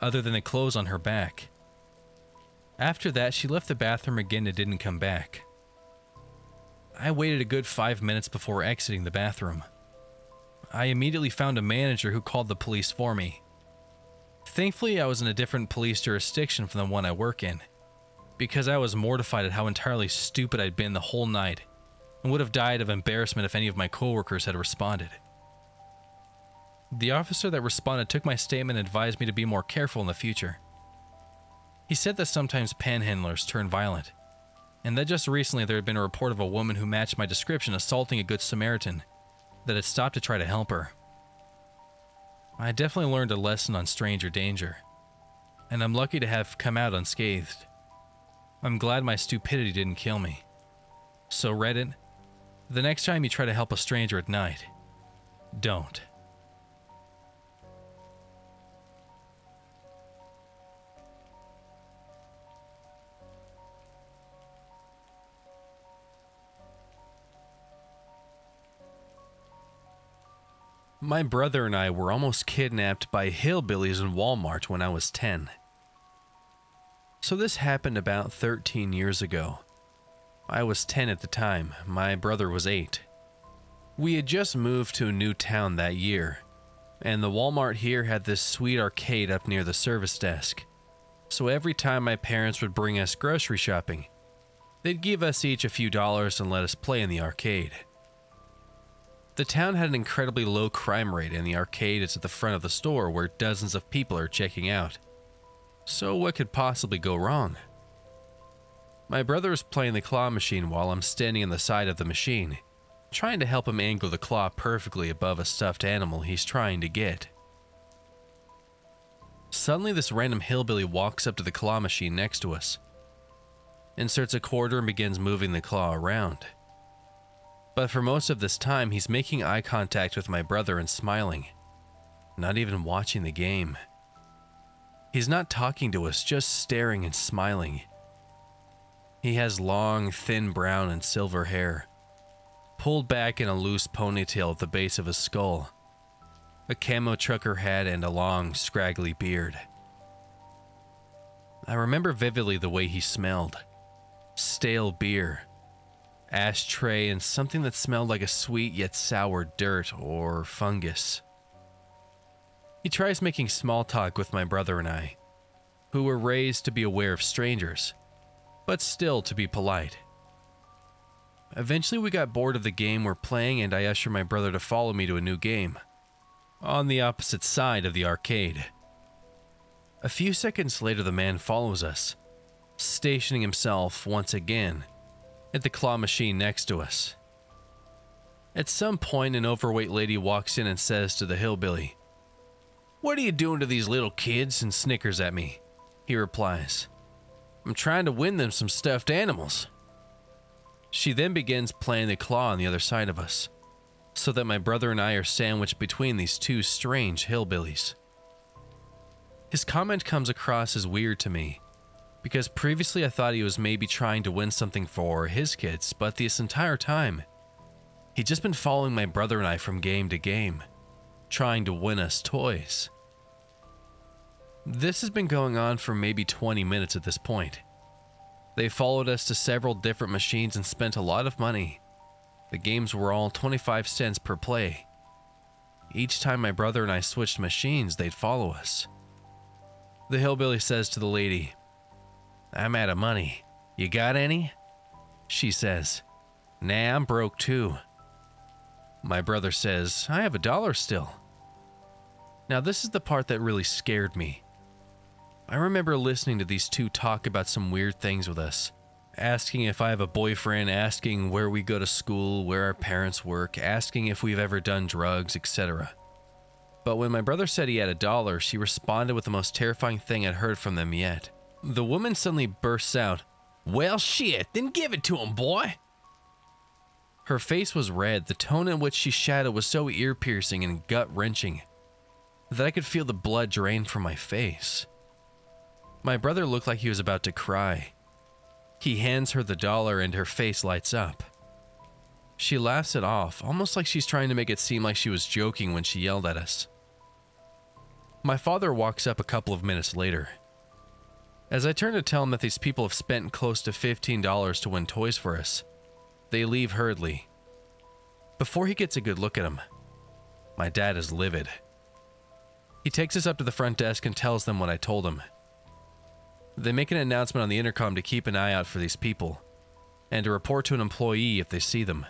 other than the clothes on her back. After that, she left the bathroom again and didn't come back. I waited a good 5 minutes before exiting the bathroom. I immediately found a manager who called the police for me. Thankfully, I was in a different police jurisdiction from the one I work in, because I was mortified at how entirely stupid I'd been the whole night, and would have died of embarrassment if any of my coworkers had responded. The officer that responded took my statement and advised me to be more careful in the future. He said that sometimes panhandlers turn violent, and that just recently there had been a report of a woman who matched my description assaulting a Good Samaritan that had stopped to try to help her. I definitely learned a lesson on stranger danger, and I'm lucky to have come out unscathed. I'm glad my stupidity didn't kill me. So Reddit, the next time you try to help a stranger at night, don't. My brother and I were almost kidnapped by hillbillies in Walmart when I was 10. So this happened about 13 years ago. I was 10 at the time, my brother was 8. We had just moved to a new town that year, and the Walmart here had this sweet arcade up near the service desk. So every time my parents would bring us grocery shopping, they'd give us each a few dollars and let us play in the arcade. The town had an incredibly low crime rate, and the arcade is at the front of the store where dozens of people are checking out. So what could possibly go wrong? My brother is playing the claw machine while I'm standing on the side of the machine, trying to help him angle the claw perfectly above a stuffed animal he's trying to get. Suddenly, this random hillbilly walks up to the claw machine next to us, inserts a quarter and begins moving the claw around. But for most of this time, he's making eye contact with my brother and smiling, not even watching the game. He's not talking to us, just staring and smiling. He has long, thin brown and silver hair, pulled back in a loose ponytail at the base of his skull, a camo trucker hat, and a long, scraggly beard. I remember vividly the way he smelled. Stale beer, ashtray, and something that smelled like a sweet yet sour dirt or fungus. He tries making small talk with my brother and I, who were raised to be aware of strangers, but still to be polite. Eventually we got bored of the game we're playing, and I ushered my brother to follow me to a new game, on the opposite side of the arcade. A few seconds later, the man follows us, stationing himself once again at the claw machine next to us. At some point, an overweight lady walks in and says to the hillbilly, "What are you doing to these little kids?" and snickers at me. He replies, "I'm trying to win them some stuffed animals." She then begins playing the claw on the other side of us, so that my brother and I are sandwiched between these two strange hillbillies. His comment comes across as weird to me, because previously I thought he was maybe trying to win something for his kids, but this entire time, he'd just been following my brother and I from game to game, trying to win us toys. This has been going on for maybe 20 minutes at this point. They followed us to several different machines and spent a lot of money. The games were all 25 cents per play. Each time my brother and I switched machines, they'd follow us. The hillbilly says to the lady, "I'm out of money. You got any?" She says, "Nah, I'm broke too." My brother says, "I have $1 still." Now this is the part that really scared me. I remember listening to these two talk about some weird things with us, asking if I have a boyfriend, asking where we go to school, where our parents work, asking if we've ever done drugs, etc. But when my brother said he had $1, she responded with the most terrifying thing I'd heard from them yet. The woman suddenly bursts out, "Well shit, then give it to him, boy." Her face was red. The tone in which she shouted was so ear-piercing and gut-wrenching that I could feel the blood drain from my face. My brother looked like he was about to cry. He hands her the $1 and her face lights up. She laughs it off, almost like she's trying to make it seem like she was joking when she yelled at us. My father walks up a couple of minutes later. As I turn to tell him that these people have spent close to $15 to win toys for us, they leave hurriedly. Before he gets a good look at him, my dad is livid. He takes us up to the front desk and tells them what I told him. They make an announcement on the intercom to keep an eye out for these people, and to report to an employee if they see them.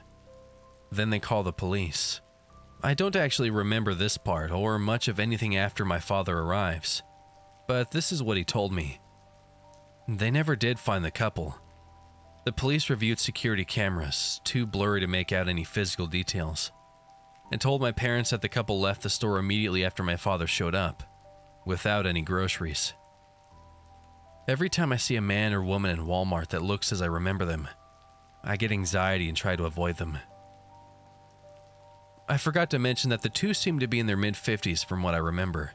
Then they call the police. I don't actually remember this part, or much of anything after my father arrives, but this is what he told me. They never did find the couple. The police reviewed security cameras, too blurry to make out any physical details, and told my parents that the couple left the store immediately after my father showed up, without any groceries. Every time I see a man or woman in Walmart that looks as I remember them, I get anxiety and try to avoid them. I forgot to mention that the two seemed to be in their mid-50s from what I remember.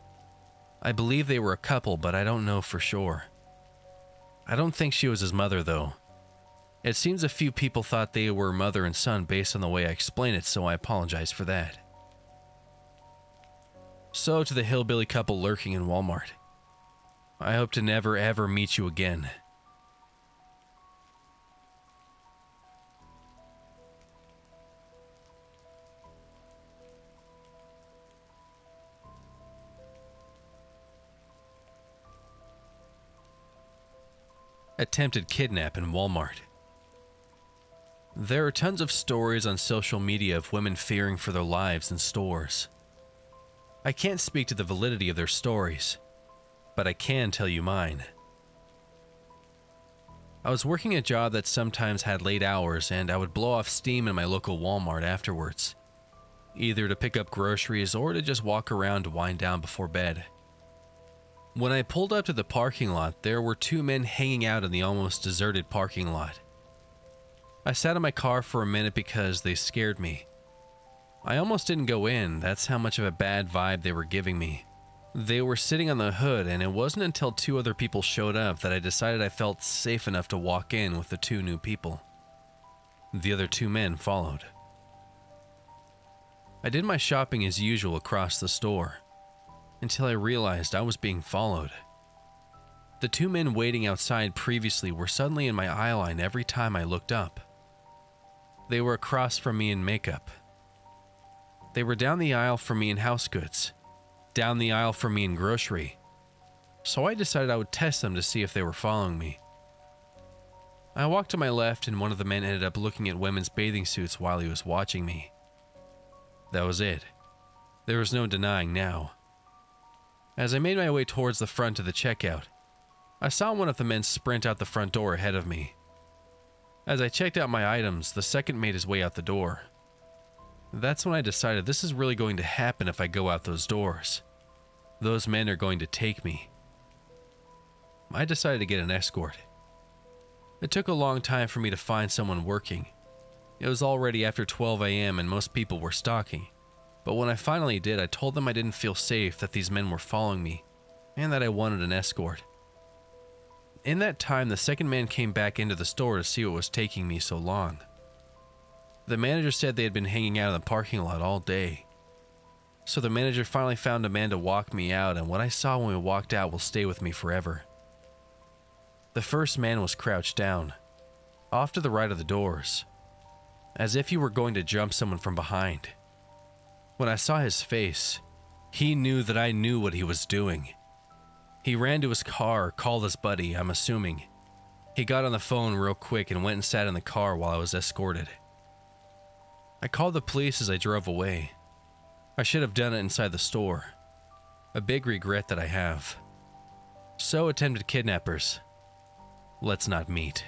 I believe they were a couple, but I don't know for sure. I don't think she was his mother, though. It seems a few people thought they were mother and son based on the way I explain it, so I apologize for that. So to the hillbilly couple lurking in Walmart. I hope to never ever meet you again. Attempted kidnap in Walmart. There are tons of stories on social media of women fearing for their lives in stores. I can't speak to the validity of their stories, but I can tell you mine. I was working a job that sometimes had late hours, and I would blow off steam in my local Walmart afterwards, either to pick up groceries or to just walk around to wind down before bed. When I pulled up to the parking lot, there were two men hanging out in the almost deserted parking lot. I sat in my car for a minute because they scared me. I almost didn't go in, that's how much of a bad vibe they were giving me. They were sitting on the hood, and it wasn't until two other people showed up that I decided I felt safe enough to walk in with the two new people. The other two men followed. I did my shopping as usual across the store, until I realized I was being followed. The two men waiting outside previously were suddenly in my eye line every time I looked up. They were across from me in makeup. They were down the aisle from me in house goods, down the aisle from me in grocery. So I decided I would test them to see if they were following me. I walked to my left, and one of the men ended up looking at women's bathing suits while he was watching me. That was it. There was no denying now. As I made my way towards the front of the checkout, I saw one of the men sprint out the front door ahead of me. As I checked out my items, the second made his way out the door. That's when I decided this is really going to happen if I go out those doors. Those men are going to take me. I decided to get an escort. It took a long time for me to find someone working. It was already after 12 a.m. and most people were stalking. But when I finally did, I told them I didn't feel safe, that these men were following me, and that I wanted an escort. In that time, the second man came back into the store to see what was taking me so long. The manager said they had been hanging out in the parking lot all day. So the manager finally found a man to walk me out, and what I saw when we walked out will stay with me forever. The first man was crouched down, off to the right of the doors, as if he were going to jump someone from behind. When I saw his face, he knew that I knew what he was doing. He ran to his car, called his buddy, I'm assuming. He got on the phone real quick and went and sat in the car while I was escorted. I called the police as I drove away. I should have done it inside the store. A big regret that I have. So, attempted kidnappers, let's not meet.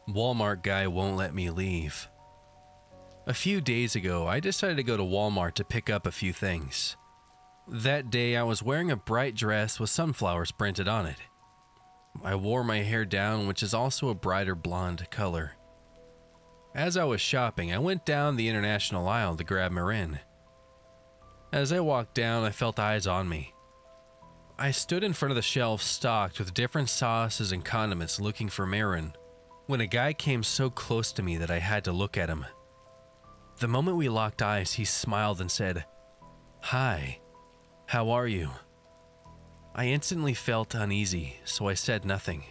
Walmart guy won't let me leave. A few days ago, I decided to go to Walmart to pick up a few things. That day, I was wearing a bright dress with sunflowers printed on it. I wore my hair down, which is also a brighter blonde color. As I was shopping, I went down the international aisle to grab Marin. As I walked down, I felt eyes on me. I stood in front of the shelf stocked with different sauces and condiments looking for Marin, when a guy came so close to me that I had to look at him. The moment we locked eyes, he smiled and said, "Hi, how are you?" I instantly felt uneasy, so I said nothing,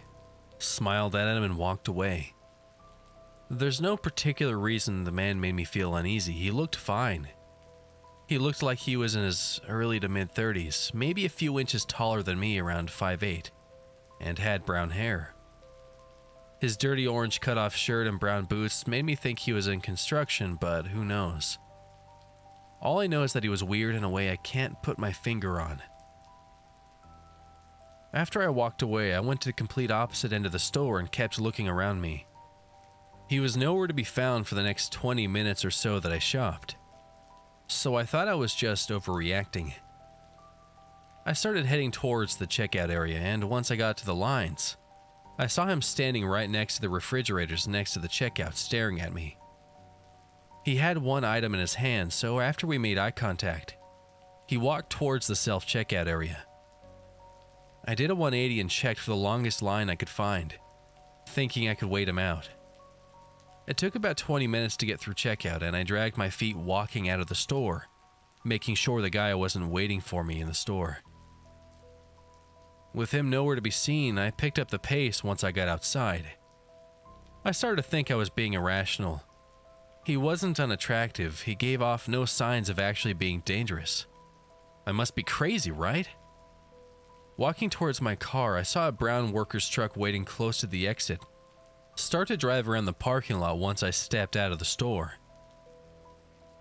smiled at him and walked away. There's no particular reason the man made me feel uneasy. He looked fine. He looked like he was in his early to mid-30s, maybe a few inches taller than me, around 5'8", and had brown hair. His dirty orange cut-off shirt and brown boots made me think he was in construction, but who knows. All I know is that he was weird in a way I can't put my finger on. After I walked away, I went to the complete opposite end of the store and kept looking around me. He was nowhere to be found for the next 20 minutes or so that I shopped. So I thought I was just overreacting. I started heading towards the checkout area, and once I got to the lines, I saw him standing right next to the refrigerators next to the checkout, staring at me. He had one item in his hand, so after we made eye contact, he walked towards the self-checkout area. I did a 180 and checked for the longest line I could find, thinking I could wait him out. It took about 20 minutes to get through checkout, and I dragged my feet walking out of the store, making sure the guy wasn't waiting for me in the store. With him nowhere to be seen, I picked up the pace once I got outside. I started to think I was being irrational. He wasn't unattractive, he gave off no signs of actually being dangerous. I must be crazy, right? Walking towards my car, I saw a brown worker's truck waiting close to the exit start to drive around the parking lot once I stepped out of the store.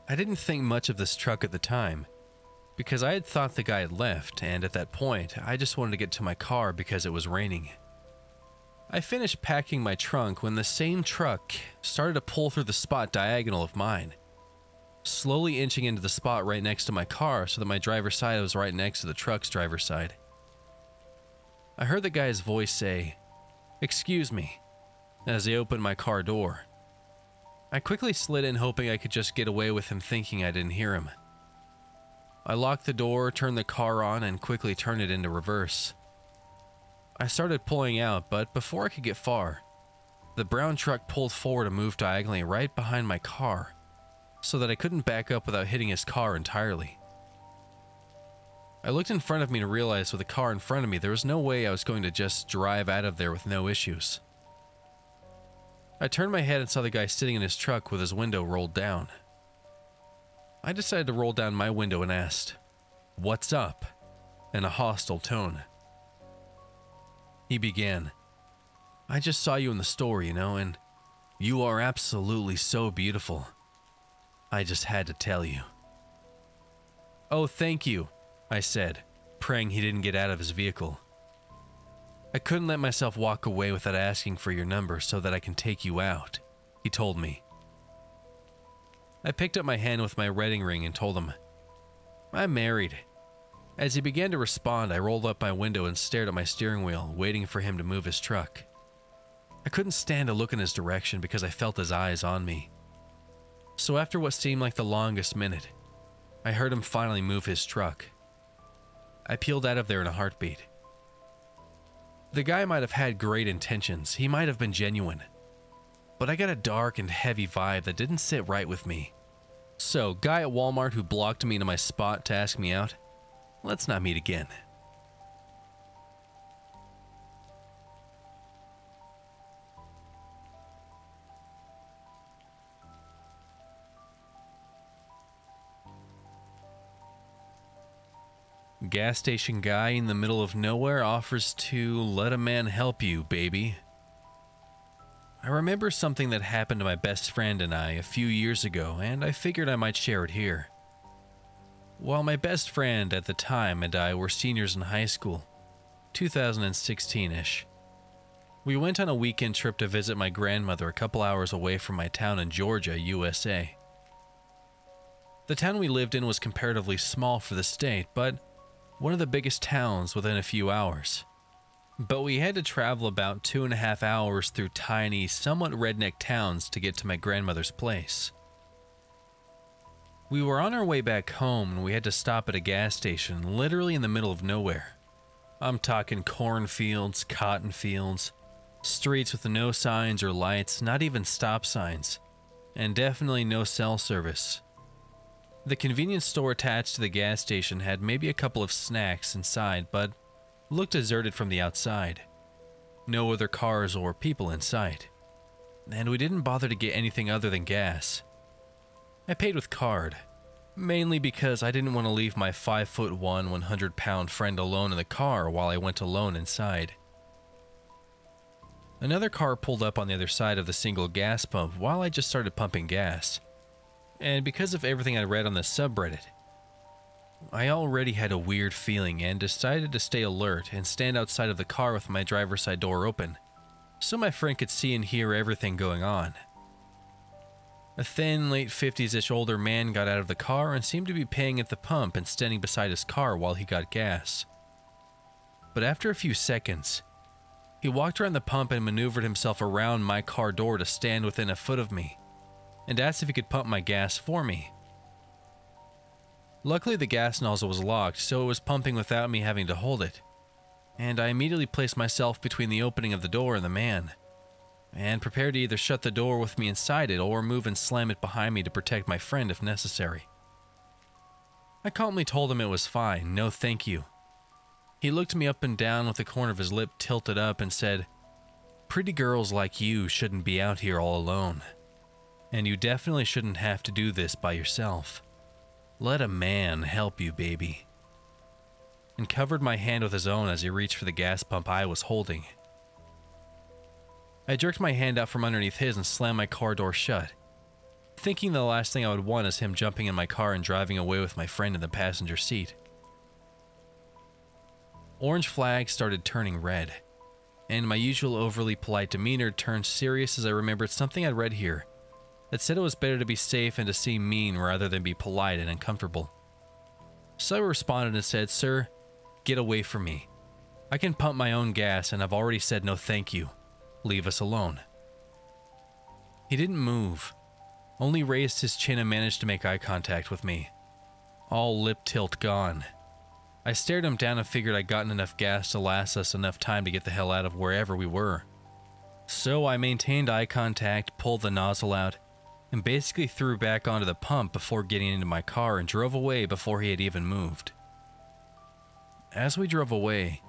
I didn't think much of this truck at the time, because I had thought the guy had left, and at that point, I just wanted to get to my car because it was raining. I finished packing my trunk when the same truck started to pull through the spot diagonal of mine, slowly inching into the spot right next to my car so that my driver's side was right next to the truck's driver's side. I heard the guy's voice say, "Excuse me," as he opened my car door. I quickly slid in, hoping I could just get away with him thinking I didn't hear him. I locked the door, turned the car on, and quickly turned it into reverse. I started pulling out, but before I could get far, the brown truck pulled forward and moved diagonally right behind my car, so that I couldn't back up without hitting his car entirely. I looked in front of me and realized with the car in front of me, there was no way I was going to just drive out of there with no issues. I turned my head and saw the guy sitting in his truck with his window rolled down. I decided to roll down my window and asked, "What's up?" in a hostile tone. He began, "I just saw you in the store, and you are absolutely so beautiful. I just had to tell you." "Oh, thank you," I said, praying he didn't get out of his vehicle. "I couldn't let myself walk away without asking for your number so that I can take you out," he told me. I picked up my hand with my wedding ring and told him, "I'm married." As he began to respond, I rolled up my window and stared at my steering wheel, waiting for him to move his truck. I couldn't stand to look in his direction because I felt his eyes on me. So after what seemed like the longest minute, I heard him finally move his truck. I peeled out of there in a heartbeat. The guy might have had great intentions, he might have been genuine, but I got a dark and heavy vibe that didn't sit right with me. So, guy at Walmart who blocked me into my spot to ask me out, let's not meet again. Gas station guy in the middle of nowhere offers to let a man help you, baby. I remember something that happened to my best friend and I a few years ago, and I figured I might share it here. While my best friend at the time and I were seniors in high school, 2016-ish, we went on a weekend trip to visit my grandmother a couple hours away from my town in Georgia, USA. The town we lived in was comparatively small for the state, but one of the biggest towns within a few hours. But we had to travel about 2.5 hours through tiny, somewhat redneck towns to get to my grandmother's place. We were on our way back home and we had to stop at a gas station literally in the middle of nowhere. I'm talking cornfields, cotton fields, streets with no signs or lights, not even stop signs, and definitely no cell service. The convenience store attached to the gas station had maybe a couple of snacks inside, but looked deserted from the outside. No other cars or people in sight. And we didn't bother to get anything other than gas. I paid with card, mainly because I didn't want to leave my 5'1", 100-pound friend alone in the car while I went alone inside. Another car pulled up on the other side of the single gas pump while I just started pumping gas. And because of everything I read on the subreddit, I already had a weird feeling and decided to stay alert and stand outside of the car with my driver's side door open, so my friend could see and hear everything going on. A thin, late 50s-ish older man got out of the car and seemed to be paying at the pump and standing beside his car while he got gas. But after a few seconds, he walked around the pump and maneuvered himself around my car door to stand within a foot of me, and asked if he could pump my gas for me. Luckily, the gas nozzle was locked, so it was pumping without me having to hold it, and I immediately placed myself between the opening of the door and the man, and prepared to either shut the door with me inside it or move and slam it behind me to protect my friend if necessary. I calmly told him it was fine, no thank you. He looked me up and down with the corner of his lip tilted up and said, "Pretty girls like you shouldn't be out here all alone, and you definitely shouldn't have to do this by yourself. Let a man help you, baby," and covered my hand with his own as he reached for the gas pump I was holding. I jerked my hand out from underneath his and slammed my car door shut, thinking the last thing I would want is him jumping in my car and driving away with my friend in the passenger seat. Orange flags started turning red, and my usual overly polite demeanor turned serious as I remembered something I'd read here that said it was better to be safe and to seem mean rather than be polite and uncomfortable. So I responded and said, "Sir, get away from me. I can pump my own gas and I've already said no thank you. Leave us alone." He didn't move, only raised his chin and managed to make eye contact with me, all lip tilt gone. I stared him down and figured I'd gotten enough gas to last us enough time to get the hell out of wherever we were. So I maintained eye contact, pulled the nozzle out, and basically threw back onto the pump before getting into my car and drove away before he had even moved. As we drove away,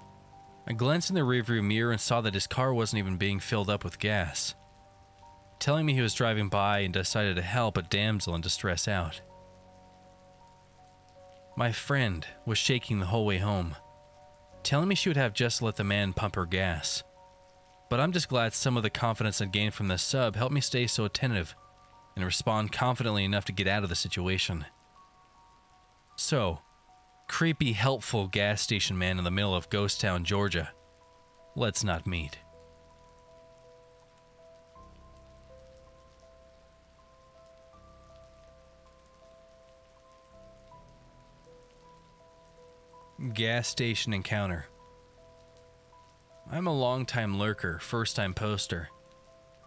I glanced in the rearview mirror and saw that his car wasn't even being filled up with gas, telling me he was driving by and decided to help a damsel in distress out. My friend was shaking the whole way home, telling me she would have just let the man pump her gas. But I'm just glad some of the confidence I'd gained from this sub helped me stay so attentive and respond confidently enough to get out of the situation. So, creepy, helpful gas station man in the middle of Ghost Town, Georgia, let's not meet. Gas station encounter. I'm a long-time lurker, first-time poster.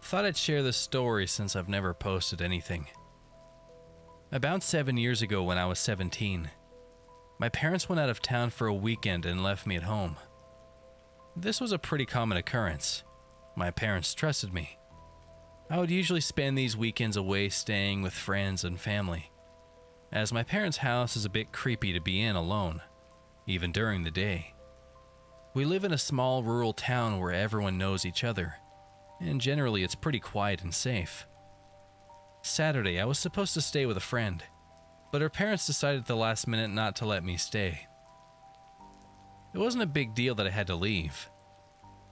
Thought I'd share this story since I've never posted anything. About 7 years ago when I was 17, my parents went out of town for a weekend and left me at home. This was a pretty common occurrence. My parents trusted me. I would usually spend these weekends away staying with friends and family, as my parents' house is a bit creepy to be in alone, even during the day. We live in a small rural town where everyone knows each other, and generally it's pretty quiet and safe. Saturday, I was supposed to stay with a friend, but her parents decided at the last minute not to let me stay. It wasn't a big deal that I had to leave.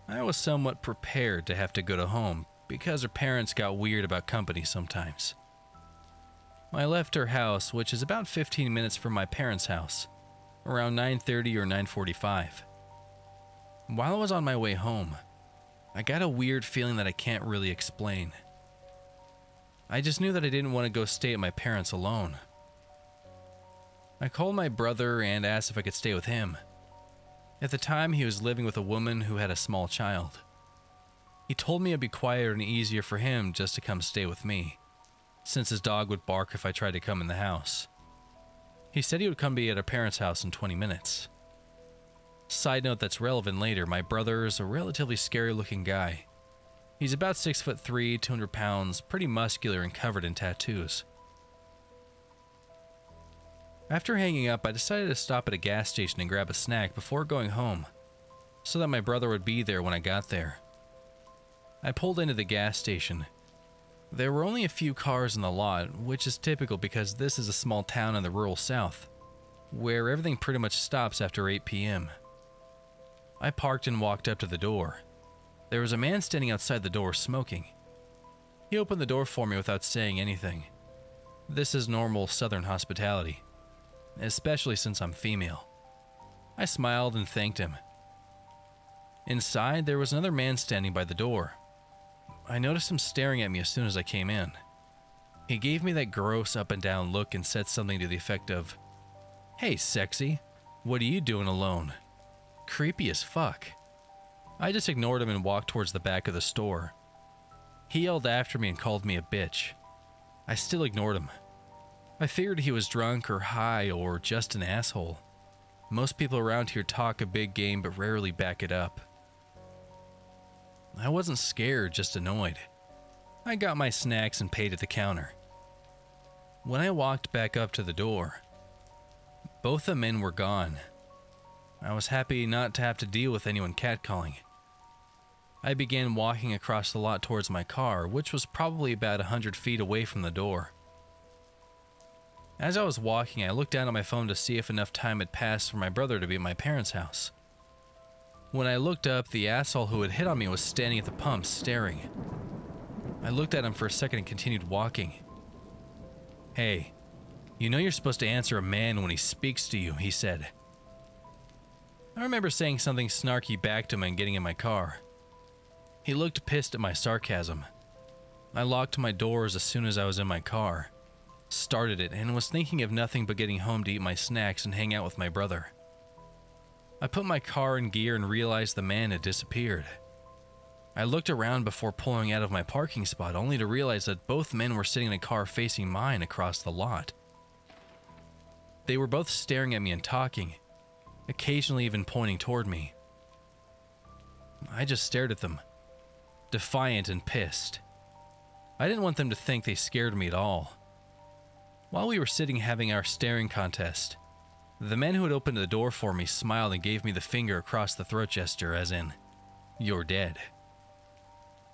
I was somewhat prepared to have to go to home because her parents got weird about company sometimes. I left her house, which is about 15 minutes from my parents' house, around 9:30 or 9:45. While I was on my way home, I got a weird feeling that I can't really explain. I just knew that I didn't want to go stay at my parents' alone. I called my brother and asked if I could stay with him. At the time, he was living with a woman who had a small child. He told me it'd be quieter and easier for him just to come stay with me, since his dog would bark if I tried to come in the house. He said he would come be at our parents' house in 20 minutes. Side note that's relevant later, my brother is a relatively scary-looking guy. He's about 6'3", 200 pounds, pretty muscular and covered in tattoos. After hanging up, I decided to stop at a gas station and grab a snack before going home, so that my brother would be there when I got there. I pulled into the gas station. There were only a few cars in the lot, which is typical because this is a small town in the rural south, where everything pretty much stops after 8 p.m. I parked and walked up to the door. There was a man standing outside the door smoking. He opened the door for me without saying anything. This is normal Southern hospitality, especially since I'm female. I smiled and thanked him. Inside, there was another man standing by the door. I noticed him staring at me as soon as I came in. He gave me that gross up and down look and said something to the effect of, "Hey, sexy, what are you doing alone?" Creepy as fuck. I just ignored him and walked towards the back of the store. He yelled after me and called me a bitch. I still ignored him. I figured he was drunk or high or just an asshole. Most people around here talk a big game but rarely back it up. I wasn't scared, just annoyed. I got my snacks and paid at the counter. When I walked back up to the door, both the men were gone. I was happy not to have to deal with anyone catcalling. I began walking across the lot towards my car, which was probably about 100 feet away from the door. As I was walking, I looked down at my phone to see if enough time had passed for my brother to be at my parents' house. When I looked up, the asshole who had hit on me was standing at the pump, staring. I looked at him for a second and continued walking. "Hey, you know you're supposed to answer a man when he speaks to you," he said. I remember saying something snarky back to him and getting in my car. He looked pissed at my sarcasm. I locked my doors as soon as I was in my car, started it, and was thinking of nothing but getting home to eat my snacks and hang out with my brother. I put my car in gear and realized the man had disappeared. I looked around before pulling out of my parking spot, only to realize that both men were sitting in a car facing mine across the lot. They were both staring at me and talking, occasionally even pointing toward me. I just stared at them, defiant and pissed. I didn't want them to think they scared me at all. While we were sitting having our staring contest, the man who had opened the door for me smiled and gave me the finger across the throat gesture, as in, "You're dead."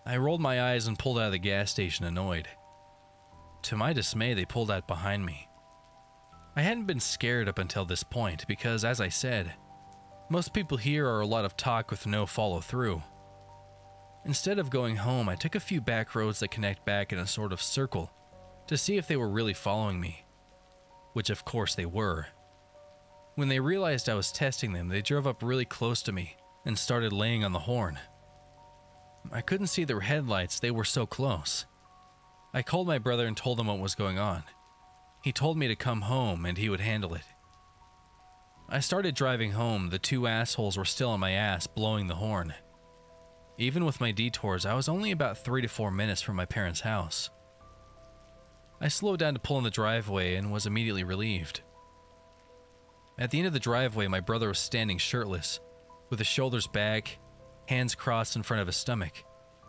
I rolled my eyes and pulled out of the gas station, annoyed. To my dismay, they pulled out behind me. I hadn't been scared up until this point because, as I said, most people here are a lot of talk with no follow-through. Instead of going home, I took a few back roads that connect back in a sort of circle to see if they were really following me, which of course they were. When they realized I was testing them, they drove up really close to me and started laying on the horn. I couldn't see their headlights, they were so close. I called my brother and told him what was going on. He told me to come home and he would handle it. I started driving home. The two assholes were still on my ass, blowing the horn. Even with my detours, I was only about 3 to 4 minutes from my parents' house. I slowed down to pull in the driveway and was immediately relieved. At the end of the driveway, my brother was standing shirtless, with his shoulders back, hands crossed in front of his stomach,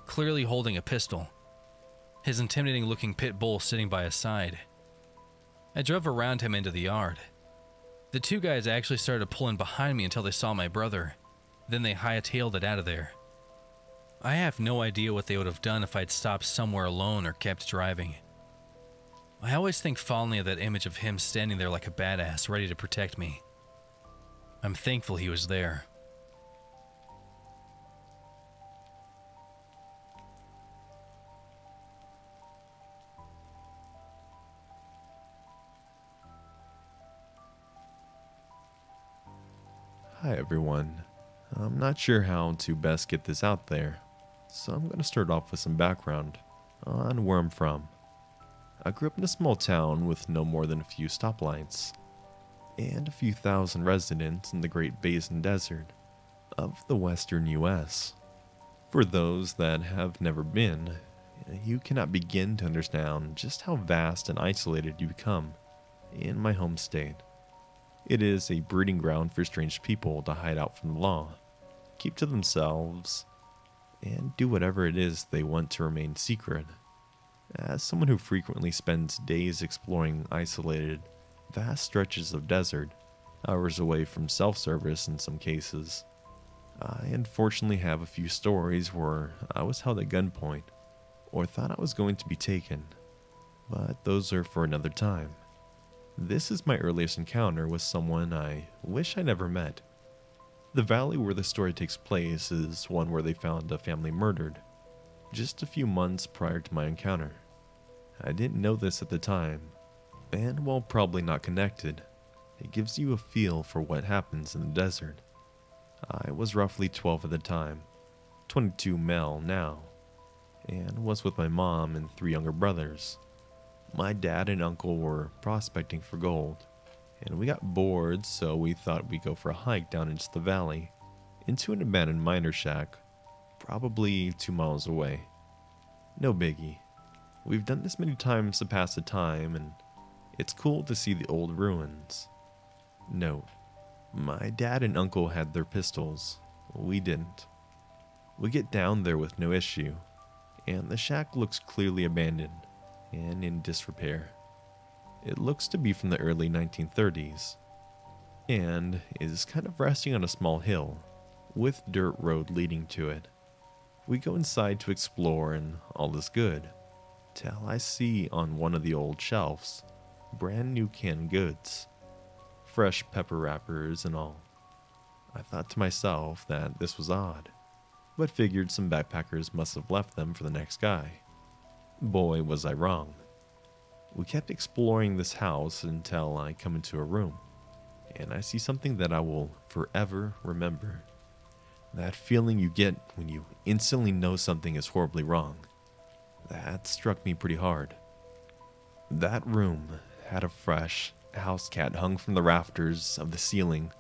clearly holding a pistol. His intimidating-looking pit bull sitting by his side. I drove around him into the yard. The two guys actually started pulling behind me until they saw my brother. Then they hightailed it out of there. I have no idea what they would have done if I'd stopped somewhere alone or kept driving. I always think fondly of that image of him standing there like a badass, ready to protect me. I'm thankful he was there. Hi everyone. I'm not sure how to best get this out there, so I'm going to start off with some background on where I'm from. I grew up in a small town with no more than a few stoplights, and a few thousand residents in the Great Basin Desert of the western US. For those that have never been, you cannot begin to understand just how vast and isolated you become in my home state. It is a breeding ground for strange people to hide out from the law, keep to themselves, and do whatever it is they want to remain secret. As someone who frequently spends days exploring isolated, vast stretches of desert, hours away from self-service in some cases, I unfortunately have a few stories where I was held at gunpoint or thought I was going to be taken, but those are for another time. This is my earliest encounter with someone I wish I never met. The valley where the story takes place is one where they found a family murdered, just a few months prior to my encounter. I didn't know this at the time, and while probably not connected, it gives you a feel for what happens in the desert. I was roughly 12 at the time, 22 male now, and was with my mom and 3 younger brothers. My dad and uncle were prospecting for gold, and we got bored, so we thought we'd go for a hike down into the valley, into an abandoned miner shack, probably 2 miles away. No biggie. We've done this many times to pass the time, and it's cool to see the old ruins. Note, my dad and uncle had their pistols. We didn't. We get down there with no issue, and the shack looks clearly abandoned and in disrepair. It looks to be from the early 1930s, and is kind of resting on a small hill, with dirt road leading to it. We go inside to explore, and all is good, till I see on one of the old shelves brand new canned goods, fresh pepper wrappers and all. I thought to myself that this was odd, but figured some backpackers must have left them for the next guy. Boy, was I wrong. We kept exploring this house until I come into a room, and I see something that I will forever remember. That feeling you get when you instantly know something is horribly wrong. That struck me pretty hard. That room had a fresh house cat hung from the rafters of the ceiling,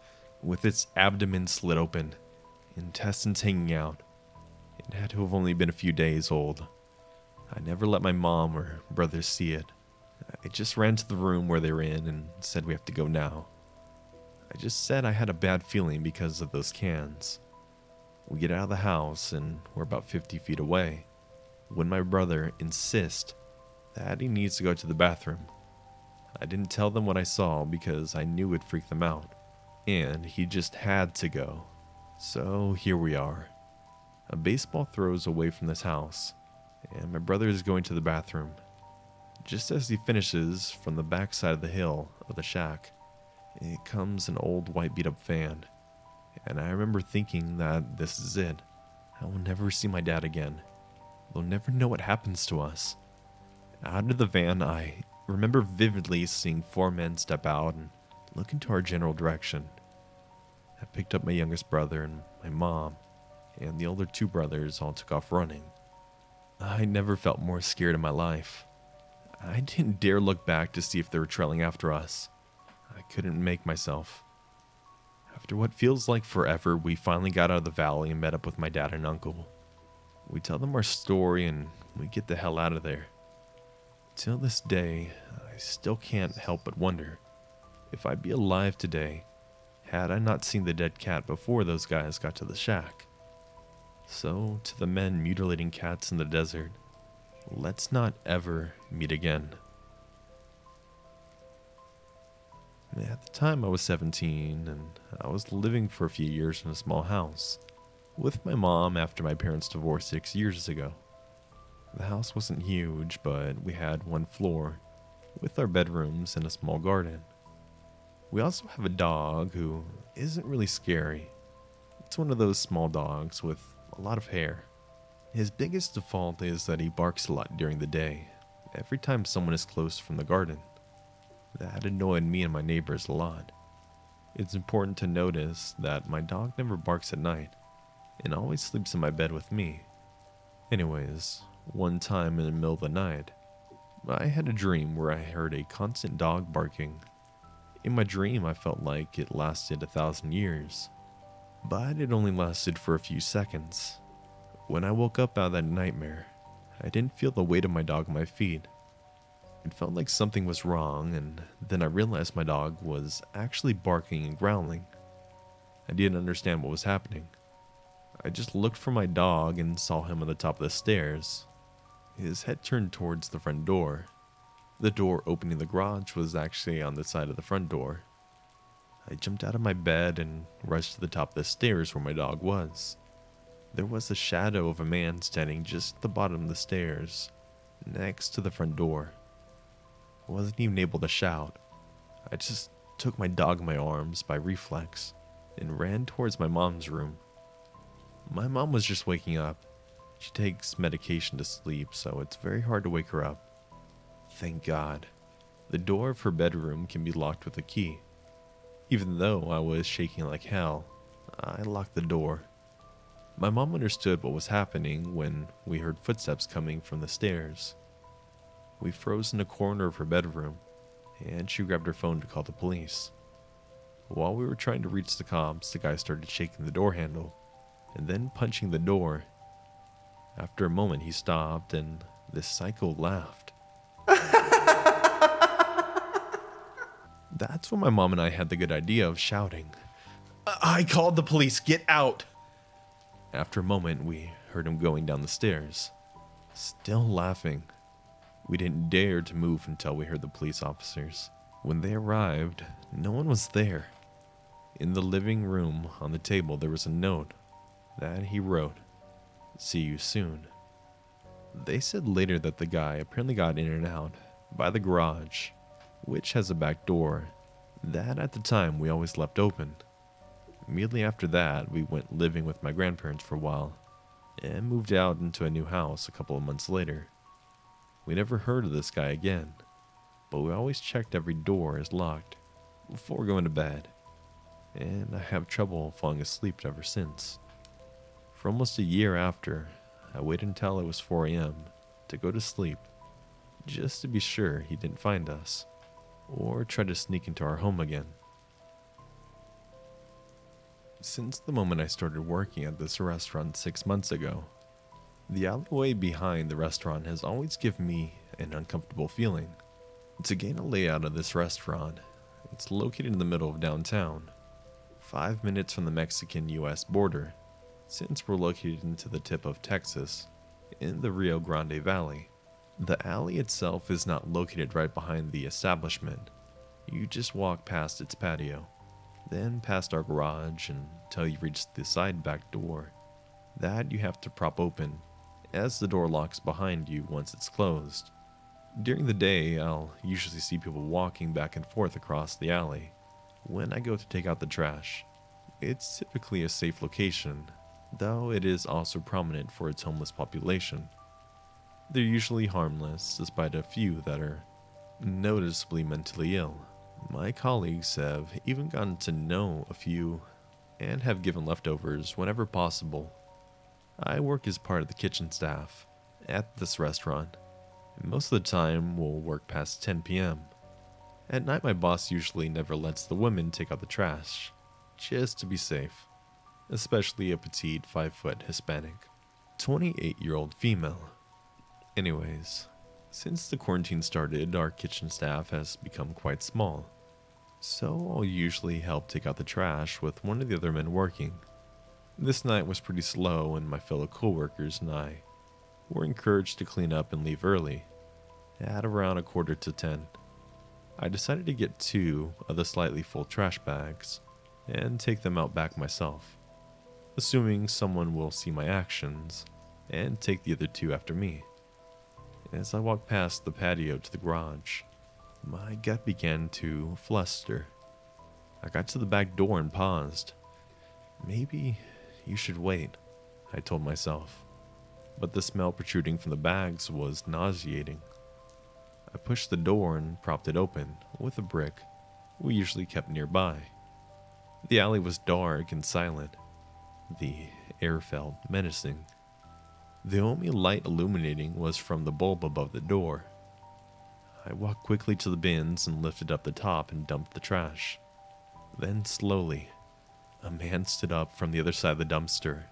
with its abdomen slit open, intestines hanging out. It had to have only been a few days old. I never let my mom or brothers see it. I just ran to the room where they were in and said we have to go now. I just said I had a bad feeling because of those cans. We get out of the house and we're about 50 feet away when my brother insists that he needs to go to the bathroom. I didn't tell them what I saw because I knew it'd freak them out, and he just had to go. So here we are. A baseball throws away from this house, and my brother is going to the bathroom. Just as he finishes, from the back side of the hill of the shack, it comes an old white beat-up van, and I remember thinking that this is it. I will never see my dad again. They'll never know what happens to us. Out of the van, I remember vividly seeing 4 men step out and look into our general direction. I picked up my youngest brother and my mom, and the older 2 brothers all took off running. I never felt more scared in my life. I didn't dare look back to see if they were trailing after us. I couldn't make myself. After what feels like forever, we finally got out of the valley and met up with my dad and uncle. We tell them our story and we get the hell out of there. Till this day, I still can't help but wonder if I'd be alive today had I not seen the dead cat before those guys got to the shack. So, to the men mutilating cats in the desert, let's not ever meet again. At the time I was 17, and I was living for a few years in a small house with my mom after my parents divorced 6 years ago. The house wasn't huge, but we had 1 floor with our bedrooms and a small garden. We also have a dog who isn't really scary. It's one of those small dogs with a lot of hair. His biggest default is that he barks a lot during the day, every time someone is close from the garden. That annoyed me and my neighbors a lot. It's important to notice that my dog never barks at night and always sleeps in my bed with me. Anyways, one time in the middle of the night, I had a dream where I heard a constant dog barking. In my dream, I felt like it lasted 1,000 years, but it only lasted for a few seconds. When I woke up out of that nightmare, I didn't feel the weight of my dog on my feet. It felt like something was wrong, and then I realized my dog was actually barking and growling. I didn't understand what was happening. I just looked for my dog and saw him on the top of the stairs. His head turned towards the front door. The door opening the garage was actually on the side of the front door. I jumped out of my bed and rushed to the top of the stairs where my dog was. There was a shadow of a man standing just at the bottom of the stairs, next to the front door. I wasn't even able to shout. I just took my dog in my arms by reflex and ran towards my mom's room. My mom was just waking up. She takes medication to sleep, so it's very hard to wake her up. Thank God. The door of her bedroom can be locked with a key. Even though I was shaking like hell, I locked the door. My mom understood what was happening when we heard footsteps coming from the stairs. We froze in a corner of her bedroom, and she grabbed her phone to call the police. While we were trying to reach the cops, the guy started shaking the door handle, and then punching the door. After a moment, he stopped, and this psycho laughed. That's when my mom and I had the good idea of shouting, "I called the police, get out!" After a moment, we heard him going down the stairs, still laughing. We didn't dare to move until we heard the police officers. When they arrived, no one was there. In the living room, on the table, there was a note that he wrote, "See you soon." They said later that the guy apparently got in and out by the garage, which has a back door that at the time we always left open. Immediately after that, we went living with my grandparents for a while and moved out into a new house a couple of months later. We never heard of this guy again, but we always checked every door is locked before going to bed, and I have trouble falling asleep ever since. For almost a year after, I waited until it was 4 a.m. to go to sleep, just to be sure he didn't find us, or try to sneak into our home again. Since the moment I started working at this restaurant 6 months ago, the alleyway behind the restaurant has always given me an uncomfortable feeling. To gain a layout of this restaurant, it's located in the middle of downtown, 5 minutes from the Mexican-US border, since we're located into the tip of Texas, in the Rio Grande Valley. The alley itself is not located right behind the establishment. You just walk past its patio, then past our garage until you reach the side back door. That you have to prop open, as the door locks behind you once it's closed. During the day, I'll usually see people walking back and forth across the alley. When I go to take out the trash, it's typically a safe location, though it is also prominent for its homeless population. They're usually harmless, despite a few that are noticeably mentally ill. My colleagues have even gotten to know a few and have given leftovers whenever possible. I work as part of the kitchen staff at this restaurant, and most of the time we'll work past 10 p.m. At night, my boss usually never lets the women take out the trash, just to be safe, especially a petite 5-foot Hispanic, 28-year-old female. Anyways, since the quarantine started, our kitchen staff has become quite small, so I'll usually help take out the trash with one of the other men working. This night was pretty slow, and my fellow coworkers and I were encouraged to clean up and leave early, at around 9:45. I decided to get 2 of the slightly full trash bags and take them out back myself, assuming someone will see my actions and take the other 2 after me. As I walked past the patio to the garage, my gut began to fluster. I got to the back door and paused. Maybe you should wait, I told myself, but the smell protruding from the bags was nauseating. I pushed the door and propped it open with a brick we usually kept nearby. The alley was dark and silent. The air felt menacing. The only light illuminating was from the bulb above the door. I walked quickly to the bins and lifted up the top and dumped the trash. Then slowly, a man stood up from the other side of the dumpster.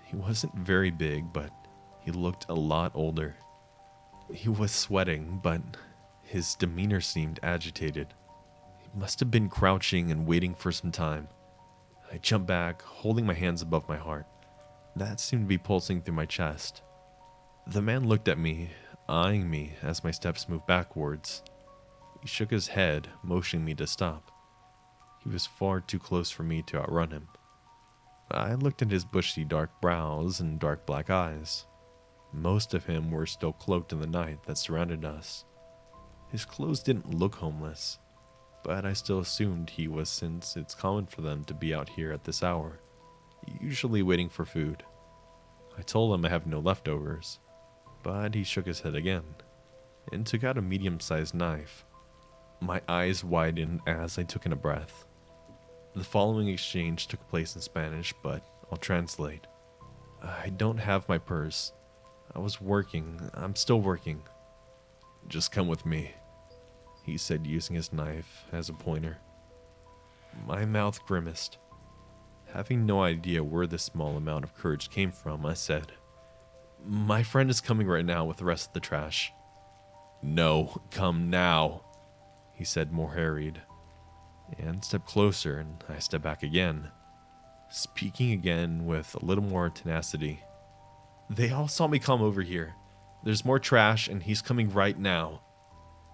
He wasn't very big, but he looked a lot older. He was sweating, but his demeanor seemed agitated. He must have been crouching and waiting for some time. I jumped back, holding my hands above my heart. That seemed to be pulsing through my chest. The man looked at me, eyeing me as my steps moved backwards. He shook his head, motioning me to stop. He was far too close for me to outrun him. I looked at his bushy dark brows and dark black eyes. Most of him were still cloaked in the night that surrounded us. His clothes didn't look homeless. but I still assumed he was since it's common for them to be out here at this hour, usually waiting for food. I told him I have no leftovers, but he shook his head again and took out a medium-sized knife. My eyes widened as I took in a breath. The following exchange took place in Spanish, but I'll translate. I don't have my purse. I was working. I'm still working. Just come with me, he said, using his knife as a pointer. My mouth grimaced. Having no idea where this small amount of courage came from, I said, "My friend is coming right now with the rest of the trash." "No, come now," he said, more harried, and stepped closer, and I stepped back again, speaking again with a little more tenacity. "They all saw me come over here. There's more trash, and he's coming right now.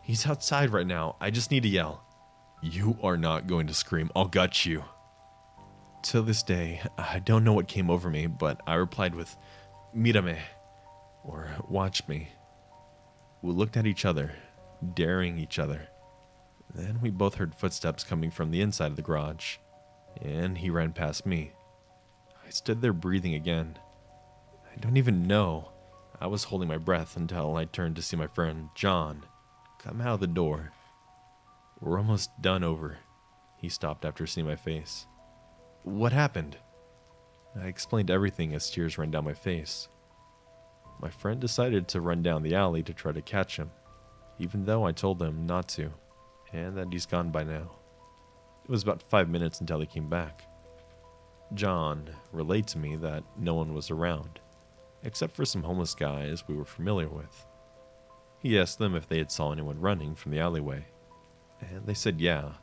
He's outside right now. I just need to yell." "You are not going to scream. I'll gut you." To this day, I don't know what came over me, but I replied with, "Mírame," or "watch me." We looked at each other, daring each other. Then we both heard footsteps coming from the inside of the garage, and he ran past me. I stood there breathing again. I don't even know. I was holding my breath until I turned to see my friend, John, come out of the door. "We're almost done over," he stopped after seeing my face. "What happened?" I explained everything as tears ran down my face. My friend decided to run down the alley to try to catch him, even though I told him not to, and that he's gone by now. It was about 5 minutes until he came back. John relayed to me that no one was around, except for some homeless guys we were familiar with. He asked them if they had saw anyone running from the alleyway, and they said yeah,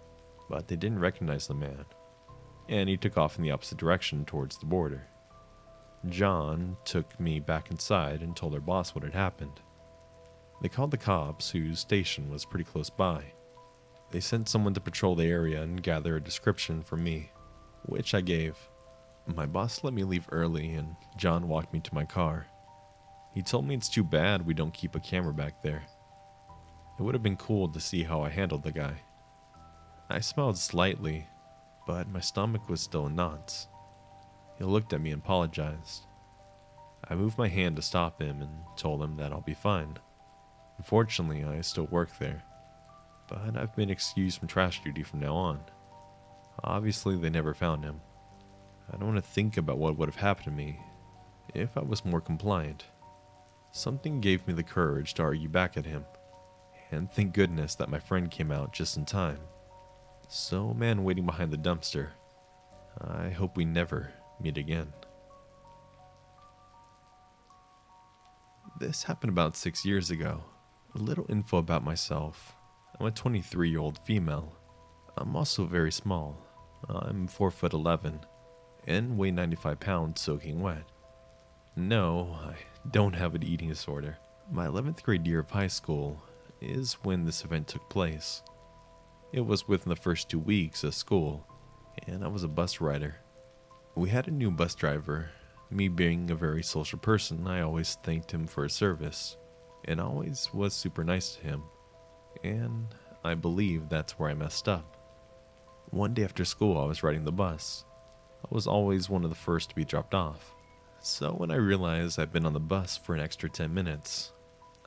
but they didn't recognize the man, and he took off in the opposite direction towards the border. John took me back inside and told their boss what had happened. They called the cops, whose station was pretty close by. They sent someone to patrol the area and gather a description from me, which I gave. My boss let me leave early, and John walked me to my car. He told me it's too bad we don't keep a camera back there. It would have been cool to see how I handled the guy. I smiled slightly, but my stomach was still in knots. He looked at me and apologized. I moved my hand to stop him and told him that I'll be fine. Unfortunately, I still work there, but I've been excused from trash duty from now on. Obviously, they never found him. I don't want to think about what would have happened to me if I was more compliant. Something gave me the courage to argue back at him, and thank goodness that my friend came out just in time. So, man waiting behind the dumpster, I hope we never meet again. This happened about 6 years ago. A little info about myself. I'm a 23-year-old female. I'm also very small. I'm 4'11" and weigh 95 pounds soaking wet. No, I don't have an eating disorder. My 11th grade year of high school is when this event took place. It was within the first 2 weeks of school, and I was a bus rider. We had a new bus driver. Me being a very social person, I always thanked him for his service, and always was super nice to him. And I believe that's where I messed up. One day after school, I was riding the bus. I was always one of the first to be dropped off. So when I realized I'd been on the bus for an extra 10 minutes,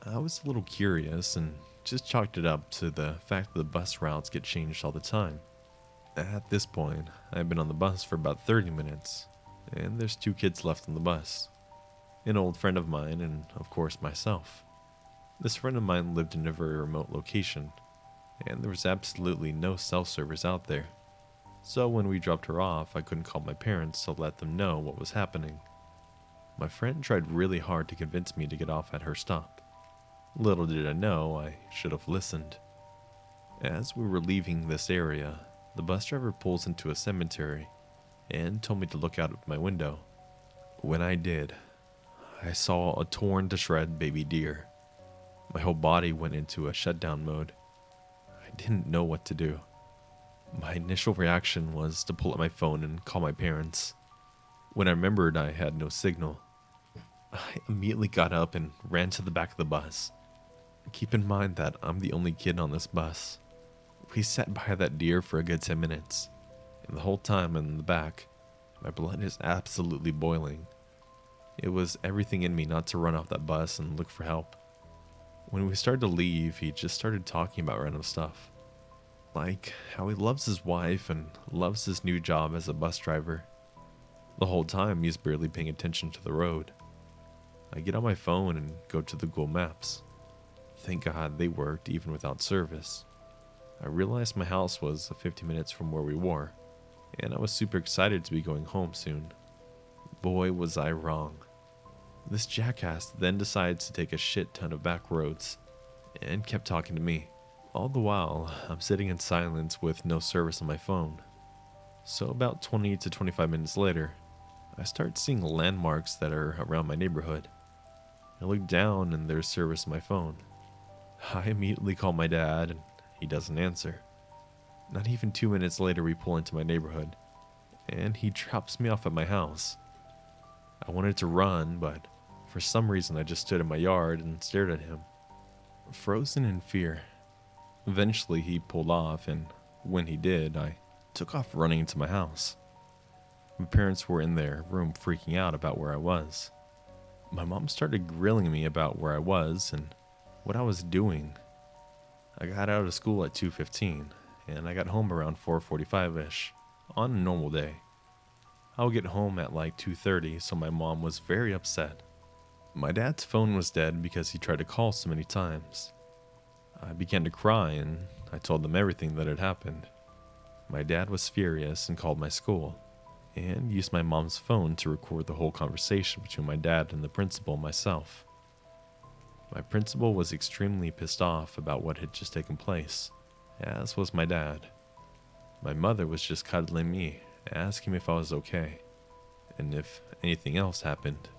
I was a little curious and just chalked it up to the fact that the bus routes get changed all the time. At this point, I've been on the bus for about 30 minutes, and there's 2 kids left on the bus. An old friend of mine and, of course, myself. This friend of mine lived in a very remote location, and there was absolutely no cell service out there. So when we dropped her off, I couldn't call my parents to let them know what was happening. My friend tried really hard to convince me to get off at her stop. Little did I know, I should have listened. As we were leaving this area, the bus driver pulls into a cemetery and told me to look out of my window. When I did, I saw a torn to shred baby deer. My whole body went into a shutdown mode. I didn't know what to do. My initial reaction was to pull out my phone and call my parents. When I remembered I had no signal, I immediately got up and ran to the back of the bus. Keep in mind that I'm the only kid on this bus. We sat by that deer for a good 10 minutes, and the whole time in the back, my blood is absolutely boiling. It was everything in me not to run off that bus and look for help. When we started to leave, he just started talking about random stuff. Like how he loves his wife and loves his new job as a bus driver. The whole time, he's barely paying attention to the road. I get on my phone and go to the Google Maps. Thank God they worked even without service. I realized my house was 50 minutes from where we were, and I was super excited to be going home soon. Boy, was I wrong. This jackass then decides to take a shit ton of back roads and kept talking to me. All the while, I'm sitting in silence with no service on my phone. So about 20 to 25 minutes later, I start seeing landmarks that are around my neighborhood. I look down and there's service on my phone. I immediately call my dad and he doesn't answer. Not even 2 minutes later, we pull into my neighborhood and he drops me off at my house. I wanted to run, but for some reason I just stood in my yard and stared at him, frozen in fear. Eventually he pulled off, and when he did, I took off running into my house. My parents were in their room freaking out about where I was. My mom started grilling me about where I was and what I was doing. I got out of school at 2:15, and I got home around 4:45-ish on a normal day. I would get home at like 2:30, so my mom was very upset. My dad's phone was dead because he tried to call so many times. I began to cry and I told them everything that had happened. My dad was furious and called my school and used my mom's phone to record the whole conversation between my dad and the principal and myself. My principal was extremely pissed off about what had just taken place, as was my dad. My mother was just cuddling me, asking me if I was okay and if anything else happened.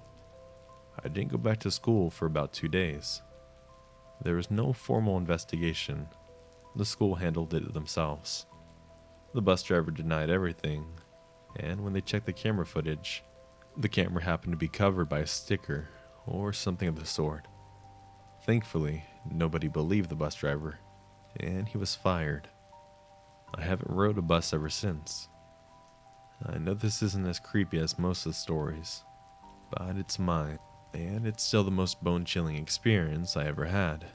I didn't go back to school for about 2 days. There was no formal investigation. The school handled it themselves. The bus driver denied everything, and when they checked the camera footage, the camera happened to be covered by a sticker or something of the sort. Thankfully, nobody believed the bus driver, and he was fired. I haven't rode a bus ever since. I know this isn't as creepy as most of the stories, but it's mine, and it's still the most bone-chilling experience I ever had.